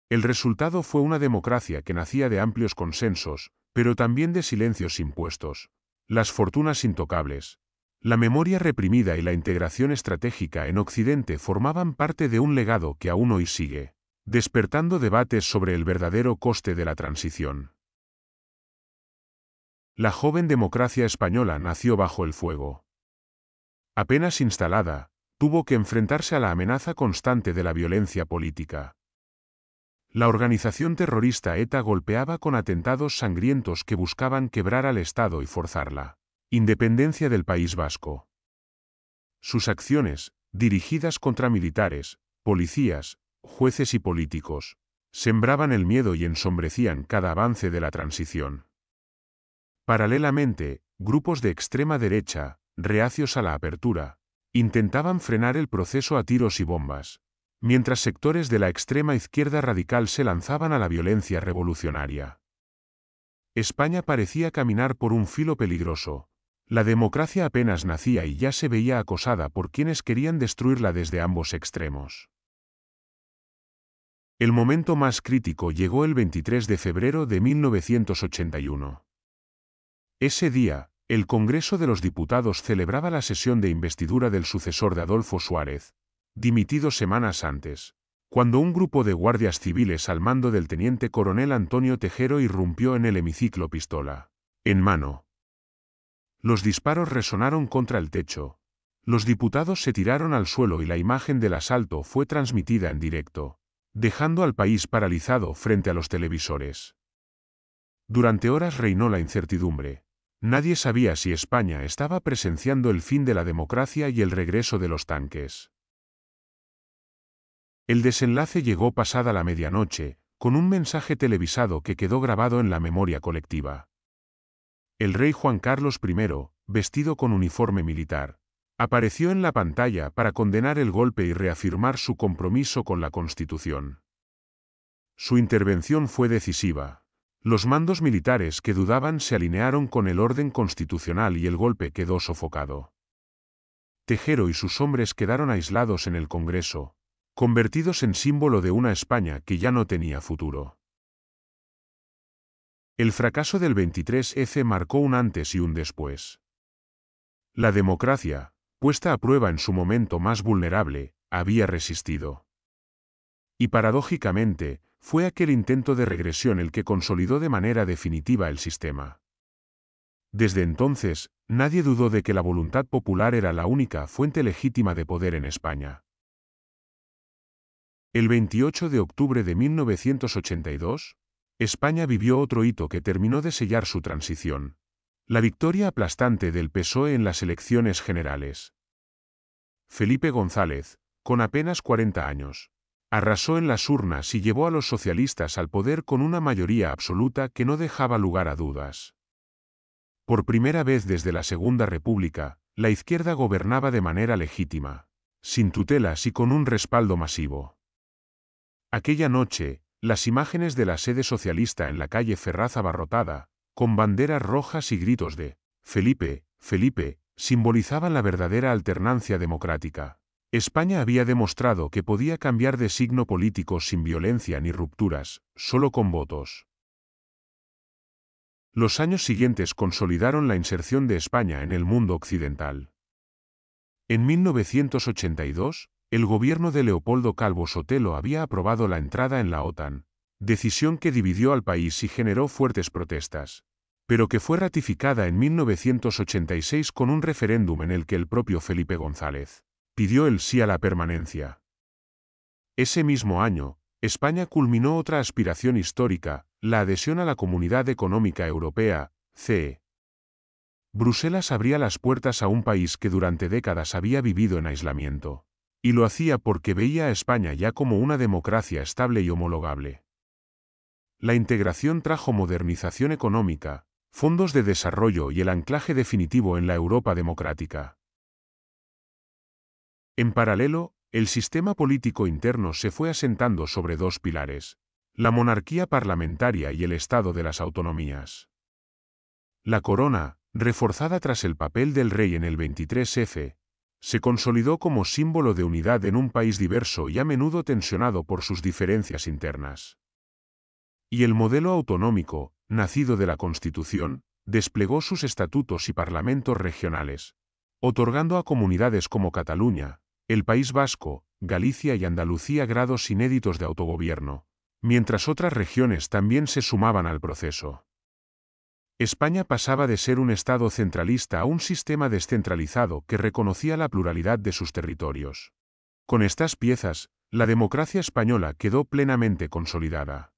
Speaker 1: El resultado fue una democracia que nacía de amplios consensos, pero también de silencios impuestos, las fortunas intocables, la memoria reprimida y la integración estratégica en Occidente formaban parte de un legado que aún hoy sigue, despertando debates sobre el verdadero coste de la transición. La joven democracia española nació bajo el fuego. Apenas instalada, tuvo que enfrentarse a la amenaza constante de la violencia política. La organización terrorista ETA golpeaba con atentados sangrientos que buscaban quebrar al Estado y forzar la independencia del País Vasco. Sus acciones, dirigidas contra militares, policías, jueces y políticos, sembraban el miedo y ensombrecían cada avance de la transición. Paralelamente, grupos de extrema derecha, reacios a la apertura, intentaban frenar el proceso a tiros y bombas, mientras sectores de la extrema izquierda radical se lanzaban a la violencia revolucionaria. España parecía caminar por un filo peligroso. La democracia apenas nacía y ya se veía acosada por quienes querían destruirla desde ambos extremos. El momento más crítico llegó el 23 de febrero de 1981. Ese día, el Congreso de los Diputados celebraba la sesión de investidura del sucesor de Adolfo Suárez, dimitido semanas antes, cuando un grupo de guardias civiles al mando del teniente coronel Antonio Tejero irrumpió en el hemiciclo pistola en mano. Los disparos resonaron contra el techo. Los diputados se tiraron al suelo y la imagen del asalto fue transmitida en directo, dejando al país paralizado frente a los televisores. Durante horas reinó la incertidumbre. Nadie sabía si España estaba presenciando el fin de la democracia y el regreso de los tanques. El desenlace llegó pasada la medianoche, con un mensaje televisado que quedó grabado en la memoria colectiva. El rey Juan Carlos I, vestido con uniforme militar, apareció en la pantalla para condenar el golpe y reafirmar su compromiso con la Constitución. Su intervención fue decisiva. Los mandos militares que dudaban se alinearon con el orden constitucional y el golpe quedó sofocado. Tejero y sus hombres quedaron aislados en el Congreso, convertidos en símbolo de una España que ya no tenía futuro. El fracaso del 23F marcó un antes y un después. La democracia, puesta a prueba en su momento más vulnerable, había resistido. Y paradójicamente, fue aquel intento de regresión el que consolidó de manera definitiva el sistema. Desde entonces, nadie dudó de que la voluntad popular era la única fuente legítima de poder en España. El 28 de octubre de 1982, España vivió otro hito que terminó de sellar su transición: la victoria aplastante del PSOE en las elecciones generales. Felipe González, con apenas 40 años, arrasó en las urnas y llevó a los socialistas al poder con una mayoría absoluta que no dejaba lugar a dudas. Por primera vez desde la Segunda República, la izquierda gobernaba de manera legítima, sin tutelas y con un respaldo masivo. Aquella noche, las imágenes de la sede socialista en la calle Ferraz abarrotada, con banderas rojas y gritos de «Felipe, Felipe», simbolizaban la verdadera alternancia democrática. España había demostrado que podía cambiar de signo político sin violencia ni rupturas, solo con votos. Los años siguientes consolidaron la inserción de España en el mundo occidental. En 1982, el gobierno de Leopoldo Calvo Sotelo había aprobado la entrada en la OTAN, decisión que dividió al país y generó fuertes protestas, pero que fue ratificada en 1986 con un referéndum en el que el propio Felipe González pidió el sí a la permanencia. Ese mismo año, España culminó otra aspiración histórica, la adhesión a la Comunidad Económica Europea, CE. Bruselas abría las puertas a un país que durante décadas había vivido en aislamiento. Y lo hacía porque veía a España ya como una democracia estable y homologable. La integración trajo modernización económica, fondos de desarrollo y el anclaje definitivo en la Europa democrática. En paralelo, el sistema político interno se fue asentando sobre dos pilares: la monarquía parlamentaria y el Estado de las autonomías. La corona, reforzada tras el papel del rey en el 23F, se consolidó como símbolo de unidad en un país diverso y a menudo tensionado por sus diferencias internas. Y el modelo autonómico, nacido de la Constitución, desplegó sus estatutos y parlamentos regionales, otorgando a comunidades como Cataluña, el País Vasco, Galicia y Andalucía grados inéditos de autogobierno, mientras otras regiones también se sumaban al proceso. España pasaba de ser un Estado centralista a un sistema descentralizado que reconocía la pluralidad de sus territorios. Con estas piezas, la democracia española quedó plenamente consolidada.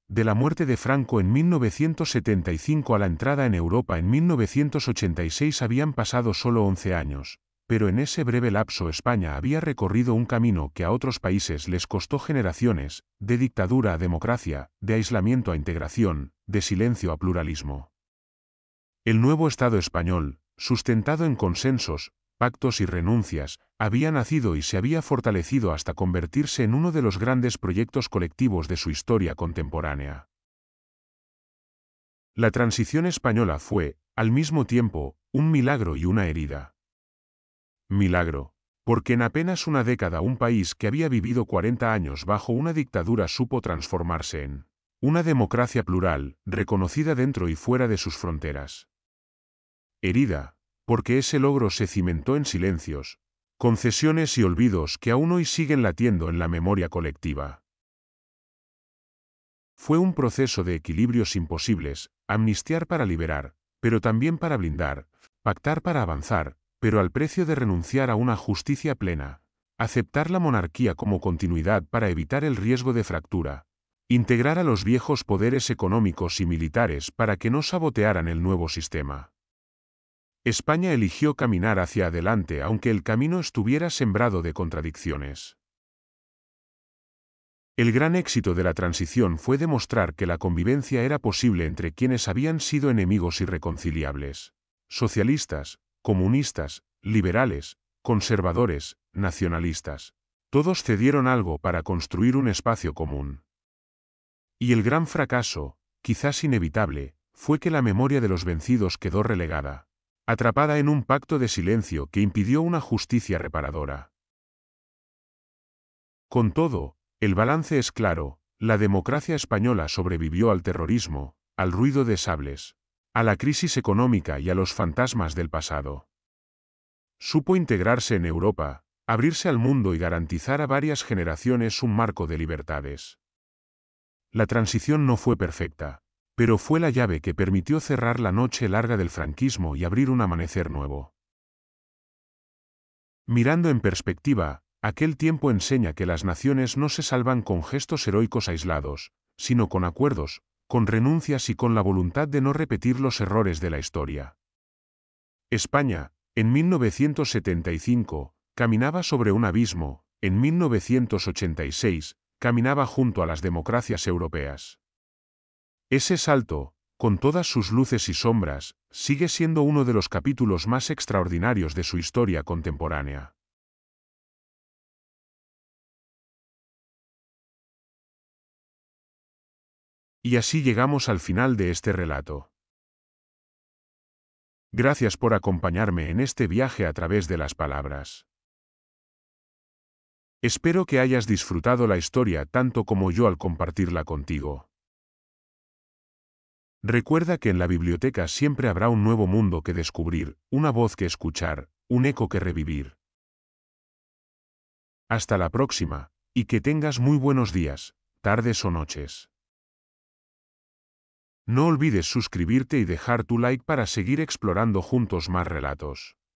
Speaker 1: De la muerte de Franco en 1975 a la entrada en Europa en 1986 habían pasado solo 11 años, pero en ese breve lapso España había recorrido un camino que a otros países les costó generaciones, de dictadura a democracia, de aislamiento a integración, de silencio a pluralismo. El nuevo Estado español, sustentado en consensos, pactos y renuncias, había nacido y se había fortalecido hasta convertirse en uno de los grandes proyectos colectivos de su historia contemporánea. La transición española fue, al mismo tiempo, un milagro y una herida. Milagro, porque en apenas una década un país que había vivido 40 años bajo una dictadura supo transformarse en una democracia plural, reconocida dentro y fuera de sus fronteras. Herida, porque ese logro se cimentó en silencios, concesiones y olvidos que aún hoy siguen latiendo en la memoria colectiva. Fue un proceso de equilibrios imposibles, amnistiar para liberar, pero también para blindar, pactar para avanzar, pero al precio de renunciar a una justicia plena, aceptar la monarquía como continuidad para evitar el riesgo de fractura, integrar a los viejos poderes económicos y militares para que no sabotearan el nuevo sistema. España eligió caminar hacia adelante aunque el camino estuviera sembrado de contradicciones. El gran éxito de la transición fue demostrar que la convivencia era posible entre quienes habían sido enemigos irreconciliables: socialistas, comunistas, liberales, conservadores, nacionalistas. Todos cedieron algo para construir un espacio común. Y el gran fracaso, quizás inevitable, fue que la memoria de los vencidos quedó relegada, atrapada en un pacto de silencio que impidió una justicia reparadora. Con todo, el balance es claro: la democracia española sobrevivió al terrorismo, al ruido de sables, a la crisis económica y a los fantasmas del pasado. Supo integrarse en Europa, abrirse al mundo y garantizar a varias generaciones un marco de libertades. La transición no fue perfecta, pero fue la llave que permitió cerrar la noche larga del franquismo y abrir un amanecer nuevo. Mirando en perspectiva, aquel tiempo enseña que las naciones no se salvan con gestos heroicos aislados, sino con acuerdos, con renuncias y con la voluntad de no repetir los errores de la historia. España, en 1975, caminaba sobre un abismo. En 1986, caminaba junto a las democracias europeas. Ese salto, con todas sus luces y sombras, sigue siendo uno de los capítulos más extraordinarios de su historia contemporánea. Y así llegamos al final de este relato. Gracias por acompañarme en este viaje a través de las palabras. Espero que hayas disfrutado la historia tanto como yo al compartirla contigo. Recuerda que en la biblioteca siempre habrá un nuevo mundo que descubrir, una voz que escuchar, un eco que revivir. Hasta la próxima, y que tengas muy buenos días, tardes o noches. No olvides suscribirte y dejar tu like para seguir explorando juntos más relatos.